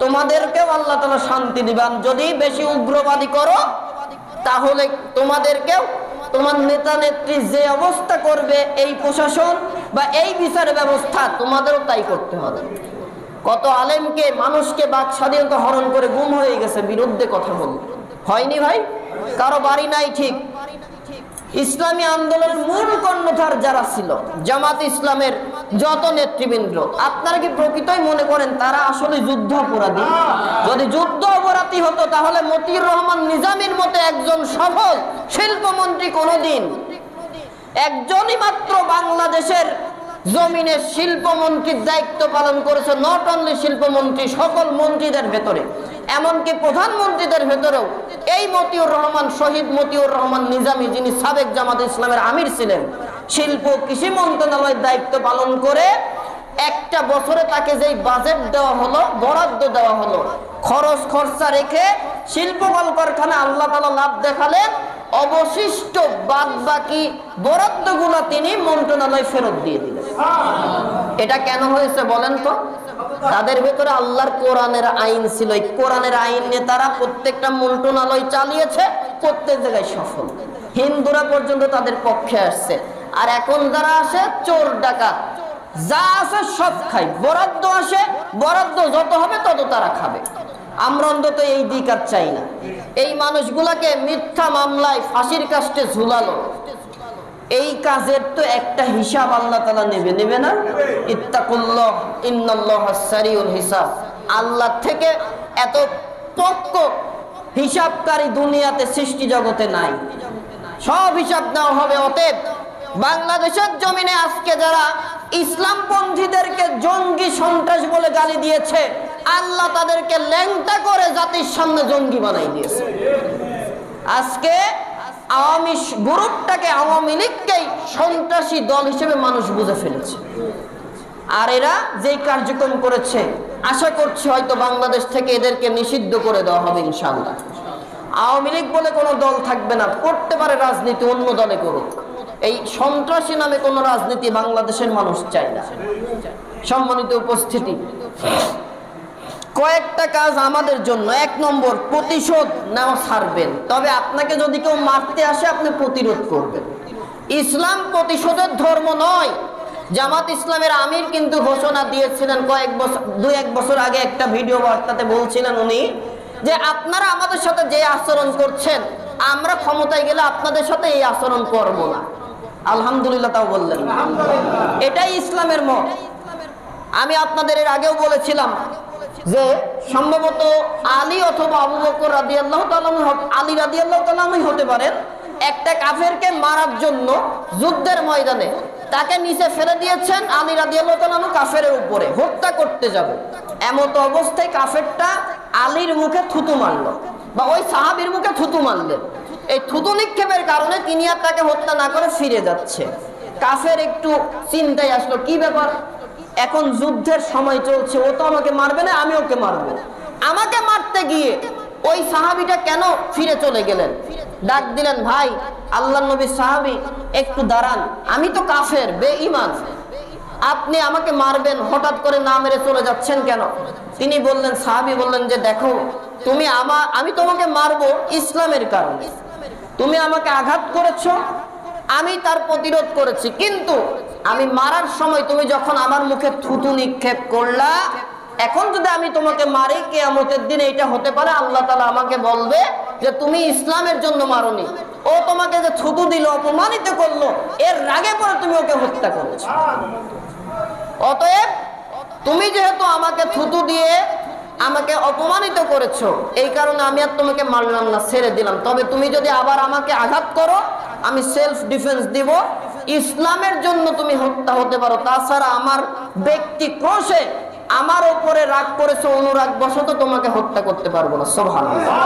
তোমাদেরকেও আল্লাহ তাআলা শান্তি দিবেন। যদি বেশি উগ্রবাদী করো তাহলে তোমাদেরকেও তোমার নেতা নেত্রী যে অবস্থা করবে এই প্রশাসন বা এই বিচার ব্যবস্থা, তোমাদেরও তাই করতে হবে। কত আলেমকে, মানুষকে বাক স্বাধীনতা হরণ করে গুম হয়ে গেছে বিরুদ্ধে কথা বলবে, হয়নি ভাই? কারো বাড়ি নাই ঠিক। ইসলামী আন্দোলনের মূল কর্ণধার যারা ছিল, জামাত ইসলামের যত নেতৃবৃন্দ, আপনারা কি প্রকৃতই মনে করেন তারা আসলে যুদ্ধ অপরাধী? যদি যুদ্ধ অপরাধী হতো তাহলে মতিউর রহমান নিজামীর মতো একজন সফল শিল্পমন্ত্রী কোনোদিন, একজনই মাত্র বাংলাদেশের জমিনের শিল্পমন্ত্রীর দায়িত্ব পালন করেছে। নট অনলি শিল্পমন্ত্রী, সকল মন্ত্রীদের ভেতরে, এমনকি প্রধানমন্ত্রীদের ভেতরেও এই মতিউর রহমান, শহীদ মতিউর রহমান নিজামী, যিনি সাবেক জামাত ইসলামের আমির ছিলেন, শিল্প কৃষি মন্ত্রণালয়ের দায়িত্ব পালন করে একটা বছরে তাকে যেই বাজেট দেওয়া হলো, বরাদ্দ দেওয়া হলো, খরচ খরচা রেখে শিল্প কলকারখানা আল্লাহ তাআলা লাভ দেখালেন, অবশিষ্ট বাদ বাকি বরাদ্দগুলো তিনি মন্ত্রণালয় ফেরত দিয়ে দিলেন। এটা কেন হয়েছে বলেন তো? তাদের ভেতরে আল্লাহর কোরআনের আইন ছিল। এই কোরআনের আইন নিয়ে তারা প্রত্যেকটা মন্ত্রণালয় চালিয়েছে, প্রত্যেক জায়গায় সফল। হিন্দুরা পর্যন্ত তাদের পক্ষে আসছে। আর এখন যারা আসে চোর ডাকাত, যা আছে সব খাই, বরাদ্দ আসে, বরাদ্দ যত হবে তত তারা খাবে। আমরা অন্তত এই দিক আর চাই না। এই মানুষগুলাকে মিথ্যা মামলায় ফাঁসির কাস্টে ঝুলালো, এই কাজের তো একটা হিসাব আল্লাহ তাআলা নেবে না? ইত্তাকুল্লাহ ইন্নাল্লাহা সারিউল হিসাব। আল্লাহ থেকে এত পক্ক হিসাবকারী দুনিয়াতে সৃষ্টি জগতে নাই, সব হিসাব নেওয়া হবে। অতএব বাংলাদেশের জমিনে আজকে যারা ইসলামপন্থীদেরকে জঙ্গি সন্ত্রাস বলে গালি দিয়েছে, আল্লাহ তাদেরকে ল্যাংটা করে জাতির সামনে জঙ্গি বানাই দিয়েছে। আজকে আওয়ামী গ্রুপটাকে, আওয়ামী লীগকেই সন্ত্রাসী দল হিসেবে মানুষ বুঝে ফেলেছে। আর এরা যেই কার্যক্রম করেছে, আশা করছি হয়তো বাংলাদেশ থেকে এদেরকে নিষিদ্ধ করে দেওয়া হবে ইনশাআল্লাহ। আওয়ামী লীগ বলে কোনো দল থাকবে না, করতে পারে রাজনীতি অন্য দলে করুক, এই সন্ত্রাসী নামে কোনো রাজনীতি বাংলাদেশের মানুষ চায় না। সম্মানিত উপস্থিতি, কয়েকটা কাজ আমাদের জন্য। 1 নম্বর, প্রতিশোধ নেওয়া ছাড়বেন, তবে আপনাকে যদি কেউ মারতে আসে আপনি প্রতিরোধ করবেন। ইসলাম প্রতিশোধের ধর্ম নয়। জামাত ইসলামের আমির কিন্তু ঘোষণা দিয়েছিলেন দুই এক বছর আগে একটা ভিডিও বার্তাতে বলছিলেন উনি, যে আপনারা আমাদের সাথে যে আচরণ করছেন, আমরা ক্ষমতায় গেলে আপনাদের সাথে এই আচরণ করব না। আলহামদুলিল্লাহ, তাও বললেন। এটাই ইসলামের মত। আমি আপনাদের এর আগেও বলেছিলাম যে সম্ভবত আলী অথবা আবু বকর রাদিয়াল্লাহু তাআলা, আলী রাদিয়াল্লাহু তাআলা হতে পারেন, একটা কাফেরকে মারার জন্য যুদ্ধের ময়দানে তাকে নিচে ফেলে দিয়েছেন। আলী রাদিয়াল্লাহু তাআলা কাফেরের উপরে হত্যা করতে যাবে, এমত অবস্থায় কাফেরটা আলীর মুখে থুতু মারলো, বা ওই সাহাবীর মুখে থুতু মারলেন। এই থুতু নিক্ষেপের কারণে তিনি আর তাকে হত্যা না করে ফিরে যাচ্ছে। কাফের একটু চিন্তায় আসলো, কি ব্যাপার, এখন যুদ্ধের সময় চলছে, ও তো আমাকে মারবে না, আমি ওকে মারবো। আমাকে মারতে গিয়ে ওই সাহাবীটা কেন ফিরে চলে গেলেন? ডাক দিলেন, ভাই আল্লাহর নবী সাহাবী, একটু দাঁড়ান, আমি তো কাফের বেঈমান, আপনি আমাকে মারবেন, হঠাৎ করে না মেরে চলে যাচ্ছেন কেন? তিনি বললেন, সাহাবী বললেন যে দেখো, আমি তোমাকে মারবো ইসলামের কারণে, তুমি আমাকে আঘাত করেছো, আমি তার প্রতিরোধ করেছি, কিন্তু আমি মারার সময় তুমি যখন আমার মুখে থুতু নিক্ষেপ করলা, এখন যদি আমি তোমাকে মারি, কিয়ামতের দিনে এটা হতে পারে আল্লাহ তাআলা আমাকে বলবে যে তুমি ইসলামের জন্য মারোনি, ও তোমাকে যে থুতু দিল, অপমানিত করলো, এর রাগে পরে তুমি ওকে হত্যা করেছো। অতএব তুমি যেহেতু আমাকে থুতু দিয়ে আমাকে অপমানিত করেছো, এই কারণে আমি আর তোমাকে মারলাম না, ছেড়ে দিলাম। তবে তুমি যদি আবার আমাকে আঘাত করো, আমি সেলফ ডিফেন্স দিব, ইসলামের জন্য তুমি হত্যা হতে পারো। তাছাড়া আমার ব্যক্তি ক্রোশে আমার উপরে রাগ করেছো, অনুরাগ বশত তোমাকে হত্যা করতে পারবো না। সুবহানাল্লাহ,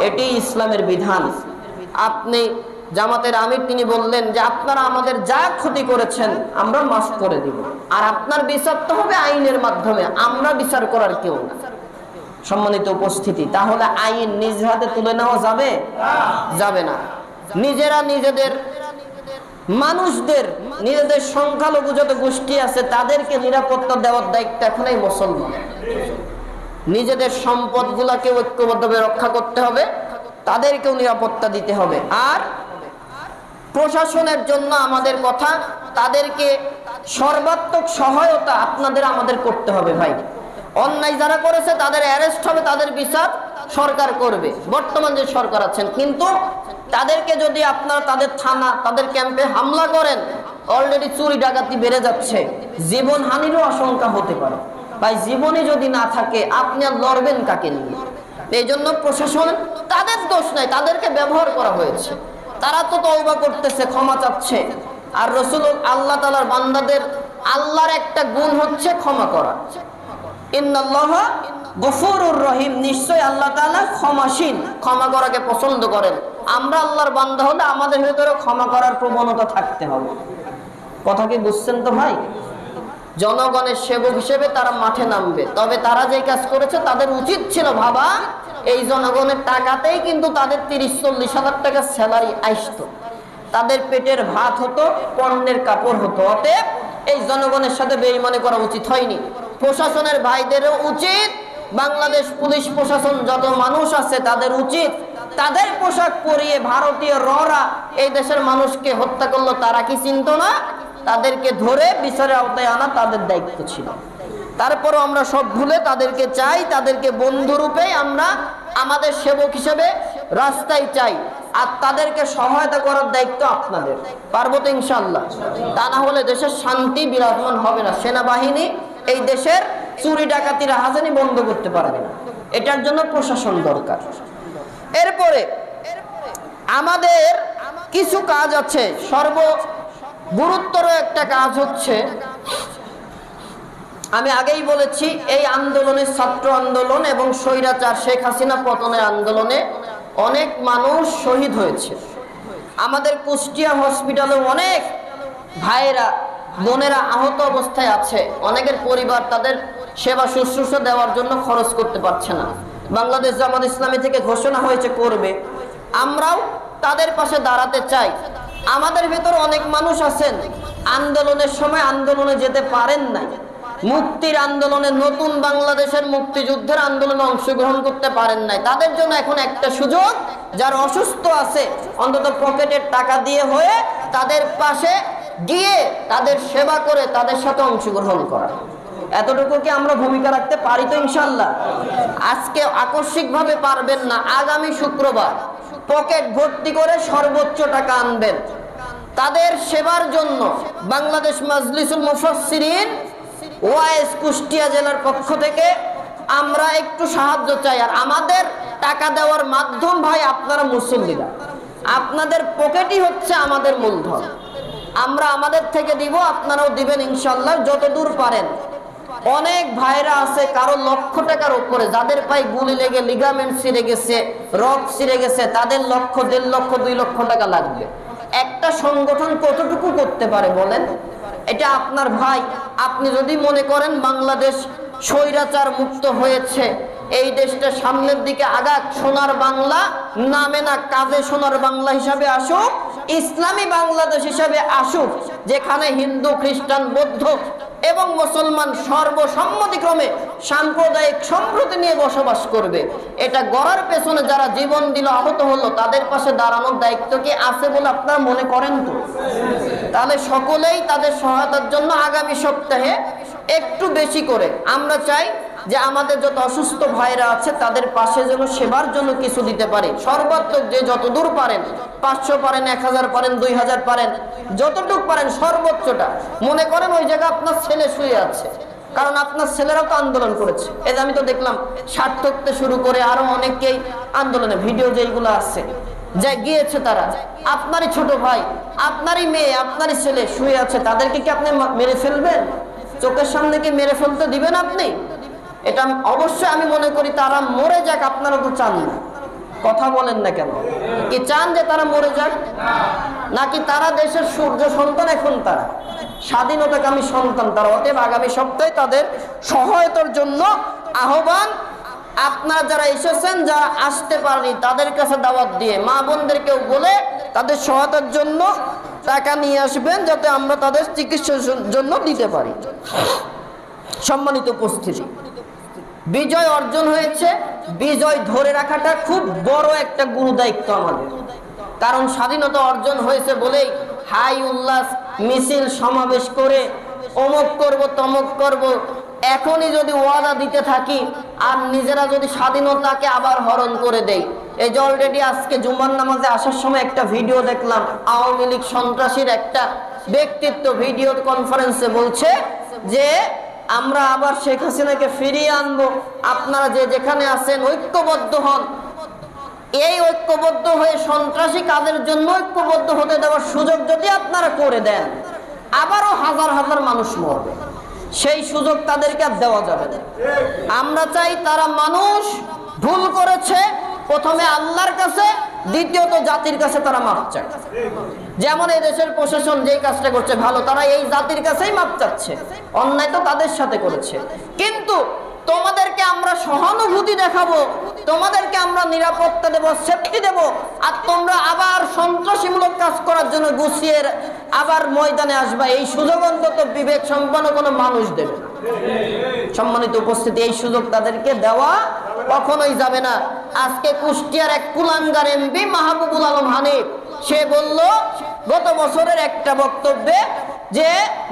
এটি ইসলামের বিধান। আপনি জামাতের আমির তিনি বললেন যে আপনারা আমাদের যা ক্ষতি করেছেন আমরা মাফ করে দিব, আর আপনার বিচার তো হবে আইনের মাধ্যমে, আমরা বিচার করার কেউ না। সম্মানিত উপস্থিতি, তাহলে আইন নিজ হাতে তুলে নেওয়া যাবে? যাবে না। নিজেরা নিজেদের মানুষদের, নিজেদের সংখ্যালঘু যত গোষ্ঠী আছে তাদেরকে নিরাপত্তা দেওয়ার দায়িত্ব এখন এই মুসলমান। নিজেদের সম্পদগুলাকে ঐক্যবদ্ধভাবে রক্ষা করতে হবে, তাদেরকেও নিরাপত্তা দিতে হবে। আর প্রশাসনের জন্য আমাদের কথা, তাদেরকে সর্বাত্মক সহায়তা আপনাদের আমাদের করতে হবে। ভাই, অন্যায় যারা করেছে তাদের অ্যারেস্ট হবে, তাদের বিচার সরকার করবে, বর্তমান যে সরকার আছেন। কিন্তু তাদেরকে যদি আপনারা তাদের থানা, তাদের ক্যাম্পে হামলা করেন, অলরেডি চুরি ডাকাতি বেড়ে যাচ্ছে, জীবন হানিরও আশঙ্কা হতে পারে। ভাই, জীবনে যদি না থাকে আপনি আর লড়বেন কাকে নিয়ে? এই জন্য প্রশাসন, তাদের দোষ নাই, তাদেরকে ব্যবহার করা হয়েছে, তারা তো তওবা করতেছে, ক্ষমা চাচ্ছে। আর রাসূল আল্লাহ তাআলার বান্দাদের আল্লাহর একটা গুণ হচ্ছে ক্ষমা করা। ইন্নাল্লাহা গফুরুর রহিম, নিশ্চয় আল্লাহ তাআলা ক্ষমাশীল, ক্ষমা করাকে পছন্দ করেন। আমরা আল্লাহর বান্দা হলে আমাদের ভিতরে ক্ষমা করার প্রবণতা থাকতে হবে। কথা কি বুঝছেন তো ভাই? জনগণের সেবক হিসেবে তারা মাঠে নামবে, তবে তারা যে কাজ করেছে তাদের উচিত ছিল ভাবা, এই জনগণের টাকাতেই কিন্তু তাদের 30-40 হাজার টাকা স্যালারি আসতো, তাদের পেটের ভাত হতো, পণ্যের কাপড় হতো। অতএব এই জনগণের সাথে বেঈমানি করা উচিত হয়নি। প্রশাসনের ভাইদেরও উচিত, বাংলাদেশ পুলিশ প্রশাসন যত মানুষ আছে তাদের উচিত তাদের পোশাক পরিয়ে ভারতীয় ররা এই দেশের মানুষকে হত্যা করলো, তারা কি চিনতো না? তাদেরকে ধরে বিচারের আওতায় আনা তাদের দায়িত্ব ছিল। তারপরও আমরা সব ভুলে তাদেরকে চাই, তাদেরকে বন্ধুরূপে আমরা আমাদের সেবক হিসেবে রাস্তায় চাই, আর তাদেরকে সহায়তা করার দায়িত্ব আপনাদের। পারবো তো ইনশাআল্লাহ? তা না হলে দেশের শান্তি বিরাজমান হবে না। সেনাবাহিনী এই দেশের চুরি ডাকাতি রাহাজানি বন্ধ করতে পারবে না, এটার জন্য প্রশাসন দরকার। এরপরে আমাদের কিছু কাজ আছে, সর্বগুরুত্বর একটা কাজ হচ্ছে, আমি আগেই বলেছি এই আন্দোলনে, ছাত্র আন্দোলন এবং স্বৈরাচার শেখ হাসিনা পতনের আন্দোলনে অনেক মানুষ শহীদ হয়েছে। আমাদের কুষ্টিয়া হসপিটালে অনেক ভাইয়েরা বোনেরা আহত অবস্থায় আছে। অনেকের পরিবার তাদের সেবা শুশ্রূষা দেওয়ার জন্য খরচ করতে পারছে না। বাংলাদেশ জামাত ইসলামী থেকে ঘোষণা হয়েছে করবে, আমরাও তাদের পাশে দাঁড়াতে চাই। আমাদের ভেতর অনেক মানুষ আছেন আন্দোলনের সময় আন্দোলনে যেতে পারেন নাই, মুক্তির আন্দোলনে, নতুন বাংলাদেশের মুক্তিযুদ্ধের আন্দোলনে অংশগ্রহণ করতে পারেন নাই। তাদের জন্য এখন একটা সুযোগ, যারা অসুস্থ আছে অন্তত পকেটের টাকা দিয়ে হয়ে তাদের পাশে গিয়ে তাদের সেবা করে তাদের সাথে অংশগ্রহণ করা। এতটুকু কি আমরা ভূমিকা রাখতে পারি তো ইনশাল্লাহ? আজকে আকস্মিকভাবে পারবেন না, আগামী শুক্রবার পকেট ভর্তি করে সর্বোচ্চ টাকা আনবেন তাদের সেবার জন্য। বাংলাদেশ মাজলিসুল মুফাসসিরিন ওয়াইস কুষ্টিয়া জেলার পক্ষ থেকে আমরা একটু সাহায্য চাই। আর আমাদের টাকা দেওয়ার মাধ্যম ভাই আপনারা মুসল্লিরা, আপনাদের পকেটই হচ্ছে আমাদের মূলধন। আমরা আমাদের থেকে দিব, আপনারাও দিবেন ইনশাল্লাহ যতদূর পারেন। অনেক ভাইরা আছে কারো লক্ষ টাকার উপরে, যাদের পায়ে গুলি লেগে লিগামেন্ট ছিঁড়ে গেছে, রক ছিঁড়ে গেছে, তাদের লক্ষ, 1.5 লক্ষ, 2 লক্ষ টাকা লাগবে। একটা সংগঠন কতটুকু করতে পারে বলেন? এটা আপনার ভাই। আপনি যদি মনে করেন বাংলাদেশ স্বৈরাচার মুক্ত হয়েছে, এই দেশটা সামনের দিকে আগাক, সোনার বাংলা নামে না কাজে সোনার বাংলা হিসাবে আসুক, ইসলামী বাংলাদেশ হিসাবে আসুক, যেখানে হিন্দু, খ্রিস্টান, বৌদ্ধ এবং মুসলমান সর্বসম্মতিক্রমে সাম্প্রদায়িক সম্প্রীতি নিয়ে বসবাস করবে। এটা গড়ার পেছনে যারা জীবন দিল, আহত হলো, তাদের পাশে দাঁড়ানোর দায়িত্ব কি আছে বলে আপনারা মনে করেন তো? তাহলে সকলেই তাদের সহায়তার জন্য আগামী সপ্তাহে একটু বেশি করে আমরা চাই যে আমাদের যত অসুস্থ ভাইরা আছে তাদের পাশে যেন সেবার জন্য কিছু দিতে পারে। সর্বাত্মক যে যতদূর পারেন, 500 পারেন, 1000 পারেন, 2000 পারেন, যতটুকু পারেন সর্বোচ্চটা। মনে করেন ওই জায়গায় আপনার ছেলে শুয়ে আছে, কারণ আপনার ছেলেরাও তো আন্দোলন করেছে। এই যে আমি তো দেখলাম সার্থকতে শুরু করে আরো অনেকেই আন্দোলনে ভিডিও যেগুলো আছে যা গিয়েছে, তারা আপনারই ছোট ভাই, আপনারই মেয়ে, আপনারই ছেলে শুয়ে আছে, তাদেরকে কি আপনি মেরে ফেলবেন? চোখের সামনে কি মেরে ফেলতে দিবেন আপনি? এটা অবশ্যই আমি মনে করি তারা মরে যাক, আপনারা তো চান না। কথা বলেন না কেন? কি চান যে তারা মরে যাক? নাকি তারা দেশের সূর্য সন্তান, এখন তারা স্বাধীনতাকামী সন্তান তারা। অতএব আগামী সপ্তাহে তাদের সহায়তার জন্য আহ্বান। আপনারা যারা এসেছেন, যারা আসতে পারেনি, তাদের কাছে দাওয়াত দিয়ে মা বোনদেরকেও বলে তাদের সহায়তার জন্য টাকা নিয়ে আসবেন, যাতে আমরা তাদের চিকিৎসার জন্য দিতে পারি। সম্মানিত উপস্থিতি, বিজয় অর্জন হয়েছে, বিজয় ধরে রাখাটা খুব বড় একটা গুরু দায়িত্ব আমাদের। কারণ স্বাধীনতা অর্জন হয়েছে বলেই হাই উল্লাস, মিছিল, সমাবেশ করে অমুক করব, তমুক করব, এখনই যদি ওয়াদা দিতে থাকি আর নিজেরা যদি স্বাধীনতাকে আবার হরণ করে দেই। এই যে অলরেডি আজকে জুমার নামাজে আসার সময় একটা ভিডিও দেখলাম, আওয়ামী লীগ সন্ত্রাসীর একটা ব্যক্তিত্ব ভিডিও কনফারেন্সে বলছে যে আমরা আবার শেখ হাসিনাকে ফিরিয়ে আনবো, আপনারা যে যেখানে আছেন ঐক্যবদ্ধ হন। এই ঐক্যবদ্ধ হয়ে সন্ত্রাসী কাজের জন্য ঐক্যবদ্ধ হতে দেওয়ার সুযোগ যদি আপনারা করে দেন, আবারও হাজার হাজার মানুষ মরবে। সেই সুযোগ তাদেরকে আর দেওয়া যাবে না। আমরা চাই তারা মানুষ ভুল করেছে, প্রথমে আল্লাহর কাছে, দ্বিতীয়ত জাতির কাছে তারা মাপ চায়। যেমন এই দেশের প্রশাসন যেই কাজটা করছে ভালো, তারা এই জাতির কাছেই মাপ চাচ্ছে, অন্যায় তো তাদের সাথে করেছে। কিন্তু তোমাদেরকে আমরা সহানুভূতি দেখাবো, তোমাদেরকে আমরা নিরাপত্তা দেব, সেফটি দেব, আর তোমরা আবার সন্ত্রাসীমূলক কাজ করার জন্য গুছিয়ে আবার ময়দানে আসবা, এই সুযোগ অন্তত বিবেক সম্পন্ন কোনো মানুষ দেবে না। সম্মানিত উপস্থিতি, এই সুযোগ তাদেরকে দেওয়া কখনোই যাবে না। আজকে কুষ্টিয়ার এক কুলাঙ্গার এমপি মাহবুবুল আলম হানিফ, সে বলল গত বছরের একটা বক্তব্যে যে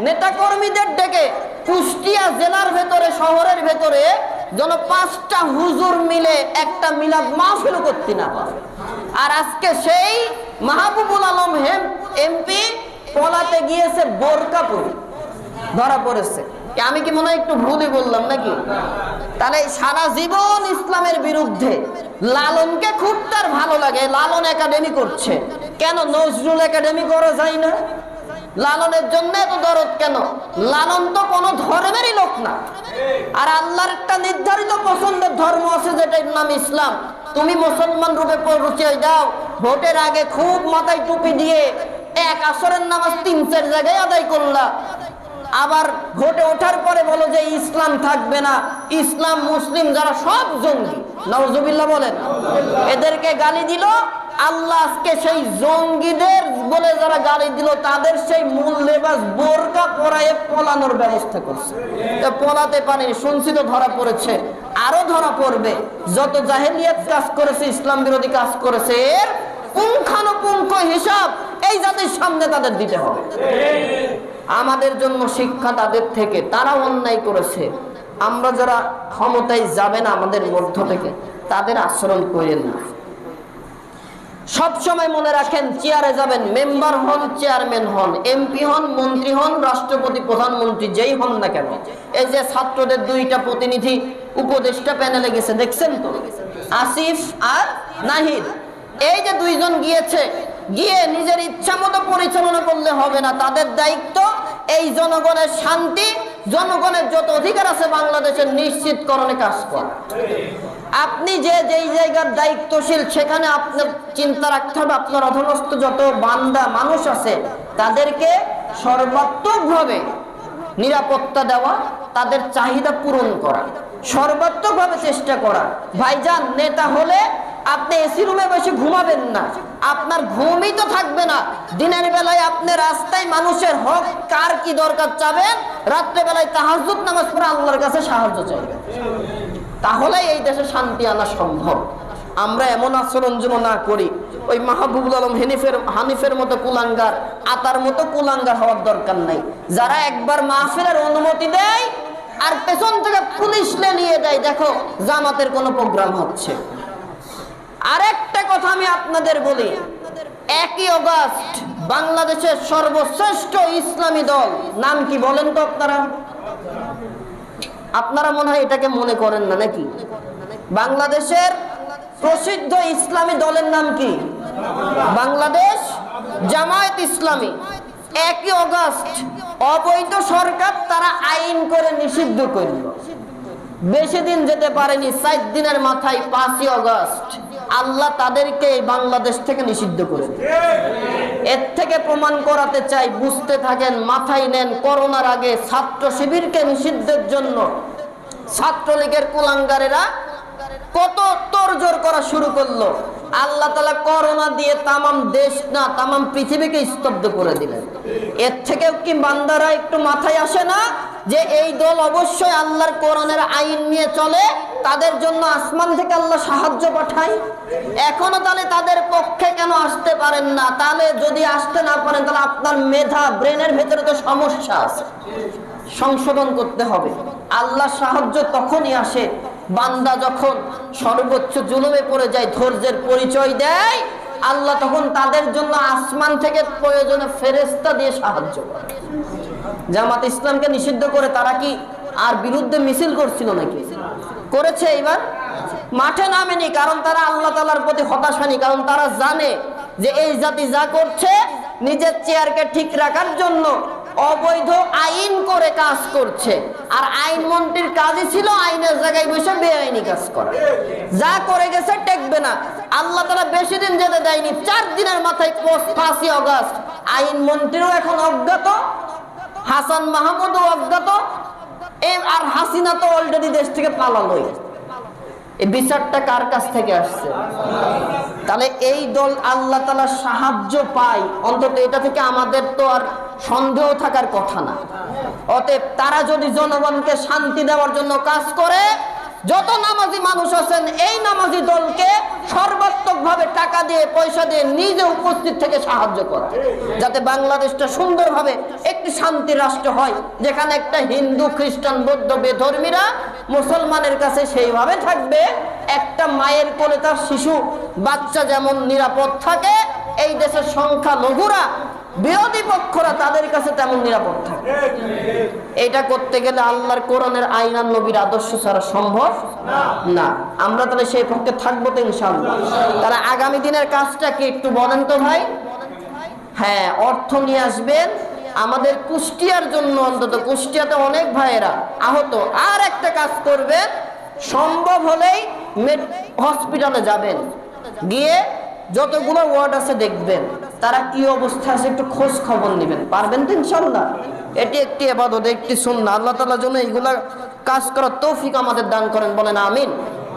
নেতাকর্মীদের ডেকে কুষ্টিয়া জেলার ভেতরে, শহরের ভেতরে যেন 5টা হুজুর মিলে একটা মিলাদ মাহফিল করতে না পারে। আর আজকে সেই মাহবুবুল আলম এমপি পলাতে গিয়েছে বোরকা পরে, ধরা পড়েছে। আমি কি মনে হয় একটু ভুলই বললাম নাকি? তাহলে সারা জীবন ইসলামের বিরুদ্ধে। লালনকে খুব তার ভালো লাগে, লালন একাডেমি করছে। কেন নজরুল একাডেমি করা যায় না? লালনের জন্য এত দরদ কেন? লালন তো কোনো ধর্মেরই লোক না। আর আল্লাহর একটা নির্ধারিত পছন্দের ধর্ম আছে, যেটার নাম ইসলাম। তুমি মুসলমান রূপে পরিচয় দাও, ভোটের আগে খুব মাথায় টুপি দিয়ে এক আসরের নামাজ 3-4 জায়গায় আদায় করলা, আবার ভোটে ওঠার পরে বলো যে ইসলাম থাকবে না, ইসলাম মুসলিম যারা সব জঙ্গি, নাউজুবিল্লাহ বলেন। এদেরকে গালি দিল আল্লাহ। আজকে সেই জঙ্গিদের বলে যারা গালি দিল তাদের সেই মূল লেবাস বোরকা পরায়ে পলানোর ব্যবস্থা করছে। পলাতে পারেনি, শুনছি তো ধরা পড়েছে, আরো ধরা পড়বে। যত জাহেলিয়াত কাজ করেছে, ইসলাম বিরোধী কাজ করেছে, এর পুঙ্খানুপুঙ্খ হিসাব এই জাতির সামনে তাদের দিতে হবে। আমাদের জন্য শিক্ষা তাদের থেকে, তারা অন্যায় করেছে। আমরা যারা ক্ষমতায় যাবে না আমাদের মধ্য থেকে, তাদের আচরণ করেন না। সব সময় মনে রাখেন, চেয়ারে যাবেন, মেম্বার হন, চেয়ারম্যান হন, এমপি হন, মন্ত্রী হন, রাষ্ট্রপতি, প্রধানমন্ত্রী, যেই হন না কেন, এই যে ছাত্রদের 2টা প্রতিনিধি উপদেষ্টা প্যানেলে গেছে, দেখছেন তো, আসিফ আর নাহিদ। এই যে 2 জন গিয়েছে, গিয়ে নিজের ইচ্ছা মতো পরিচালনা করলে হবে না। তাদের দায়িত্ব এই জনগণের শান্তি, জনগণের যত অধিকার আছে বাংলাদেশের নিশ্চিতকরণে কাজ করা। আপনি যেই জায়গার দায়িত্বশীল, সেখানে আপনার চিন্তা রাখতে হবে আপনার অধীনস্থ যত বান্দা মানুষ আছে তাদেরকে সর্বাত্মকভাবে নিরাপত্তা দেওয়া, তাদের চাহিদা পূরণ করা, সর্বাত্মকভাবে চেষ্টা করা। ভাইজান, নেতা হলে আপনি এসি রুমে বসে ঘুমাবেন না, আপনার ঘুমই তো থাকবে না। দিনের বেলায় আপনি রাস্তায় মানুষের হক কার কি দরকার চাবেন, রাত্রে বেলায় তাহাজ্জুদ নামাজ পড়ে আল্লাহর কাছে সাহায্য চাইবেন। তাহলে এই দেশে শান্তি আনা সম্ভব। আমরা এমন আচরণ যেন না করি, ওই মাহবুবুল আলম হানিফের মতো কুলাঙ্গার, আতার মতো কুলাঙ্গার হওয়ার দরকার নাই। যারা একবার মাহফিলের অনুমতি দেয় আর পেছন থেকে পুলিশ নিয়ে যায়, দেখো জামাতের কোনো প্রোগ্রাম হচ্ছে। আরেকটা কথা আমি আপনাদের বলি, 1 আগস্ট বাংলাদেশের সর্বশ্রেষ্ঠ ইসলামী দল, নাম কি বলেন তো আপনারা? আপনারা মনে হয় এটাকে মনে করেন না নাকি? বাংলাদেশের প্রসিদ্ধ ইসলামী দলের নাম কি? বাংলাদেশ জামায়াত ইসলামী। 1 আগস্ট অবৈধ সরকার তারা আইন করে নিষিদ্ধ করল। বেশি দিন যেতে পারেনি, 4 দিনের মাথায় 5 আগস্ট আল্লাহ তাদেরকে বাংলাদেশ থেকে নিষিদ্ধ করে। এর থেকে প্রমাণ করাতে চাই, বুঝতে থাকেন, মাথায় নেন। করোনার আগে ছাত্র শিবিরকে নিষিদ্ধের জন্য ছাত্রলীগের কুলাঙ্গারেরা কত তোড়জোড় করা শুরু করলো। আল্লাহ তাআলা করোনা দিয়ে তামাম দেশ না তামাম পৃথিবীকে স্তব্ধ করে দিলেন। এর থেকেও কি বান্দারা একটু মাথায় আসে না যে এই দল অবশ্যই আল্লাহর কোরআনের আইন নিয়ে চলে, তাদের জন্য আসমান থেকে আল্লাহ সাহায্য পাঠায়? এখনো তাহলে তাদের পক্ষে কেন আসতে পারেন না? তাহলে যদি আসতে না পারেন তাহলে আপনার মেধা, ব্রেনের ভেতরে তো সমস্যা আছে, সংশোধন করতে হবে। আল্লাহ সাহায্য তখনই আসে বান্দা যখন সর্বোচ্চ জুলুমে পড়ে যায়, ধৈর্যের পরিচয় দেয়, আল্লাহ তখন তাদের জন্য আসমান থেকে প্রয়োজনে ফেরেশতা দিয়ে সাহায্য করে। জামাত ইসলামকে নিষিদ্ধ করে তারা কি আর বিরুদ্ধে মিছিল করছিল নাকি? করেছে। এবার মাঠে নামেনি, কারণ তারা আল্লাহ তাআলার প্রতি হতাশানি, কারণ তারা জানে যে এই জাতি যা করছে নিজের চেয়ারকে ঠিক রাখার জন্য অবৈধ আইন করে কাজ করছে। আর আইন মন্ত্রীর কাজই ছিল আইনের জায়গায় বসে বেআইনি কাজ করা। যা করে গেছে টেকবে না। আল্লাহ তাআলা বেশি দিন যেতে দেয়নি, 4 দিনের মাথায় 5 আগস্ট আইন মন্ত্রীও এখন অজ্ঞাত, হাসান মাহমুদও অজ্ঞাত, আর হাসিনা তো অলরেডি দেশ থেকে পালালোই। এই বিচারটা কার কাছ থেকে আসছে? তাহলে এই দল আল্লাহ তাআলার সাহায্য পায়, অন্তত এটা থেকে আমাদের তো আর সন্দেহ থাকার কথা না। অতএব তারা যদি জনগণকে শান্তি দেওয়ার জন্য কাজ করে, যত নামাজি মানুষ আছেন এই নামাজি দলকে সর্বাত্মকভাবে বিভিন্নভাবে টাকা দিয়ে পয়সা দিয়ে নিজে উপস্থিত থেকে সাহায্য করা, যাতে বাংলাদেশটা সুন্দরভাবে একটি শান্তি রাষ্ট্র হয়, যেখানে একটা হিন্দু খ্রিস্টান বৌদ্ধ বেধর্মীরা মুসলমানের কাছে সেইভাবে থাকবে, একটা মায়ের কোলে তার শিশু বাচ্চা যেমন নিরাপদ থাকে, এই দেশের সংখ্যালঘুরা বিরোধী পক্ষরা তাদের কাছে তেমন নিরাপদ থাকে। এটা করতে গেলে আল্লাহর কোরআনের আইন আর নবীর আদর্শ ছাড়া সম্ভব না। আমরা তাহলে সেই পক্ষে থাকবো তো ইনশাআল্লাহ। তারা আগামী দিনের কাজটা কি একটু বলেন তো ভাই? হ্যাঁ, অর্থ নিয়ে আসবেন আমাদের কুষ্টিয়ার জন্য, অন্তত কুষ্টিয়াতে অনেক ভাইয়েরা আহত। আর একটা কাজ করবেন, সম্ভব হলেই হসপিটালে যাবেন, গিয়ে যতগুলো ওয়ার্ড আছে দেখবেন তারা কি অবস্থা আছে, একটু খোঁজ খবর নেবেন। পারবেন তো ইনশাআল্লাহ? এটি একটি ইবাদত, একটি সুন্নাহ। আল্লাহ তাআলা যেন এইগুলা কাজ করার তৌফিক আমাদের দান করেন, বলেন আমিন।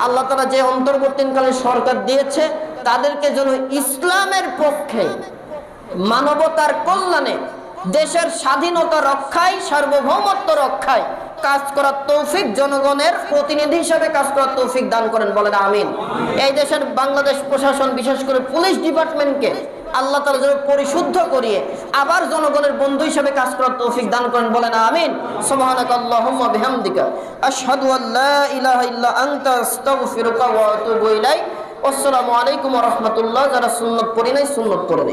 আল্লাহ তাআলা যে অন্তর্বর্তীকালীন সরকার দিয়েছে তাদেরকে যেন ইসলামের পক্ষে, মানবতার কল্যাণে, দেশের স্বাধীনতা রক্ষায়, সার্বভৌমত্ব রক্ষায় কাজ করার তৌফিক, জনগণের প্রতিনিধি হিসেবে কাজ করার তৌফিক দান করেন, বলেন আমিন। এই দেশের বাংলাদেশ প্রশাসন, বিশেষ করে পুলিশ ডিপার্টমেন্টকে আল্লাহ তাআলা যেন পরিশুদ্ধ করিয়ে আবার জনগণের বন্ধু হিসেবে কাজ করার তৌফিক দান করেন, বলেন আমিন। সুবহানাকাল্লাহুম্মা বিহামদিকা আশহাদু আল্লা ইলাহা ইল্লা আনতা আস্তাগফিরুকা ওয়া আতুবু ইলাইক। আসসালামু আলাইকুম ওয়া রাহমাতুল্লাহ। যারা সুন্নাত পড়ি নাই সুন্নাত পড়ে নেই।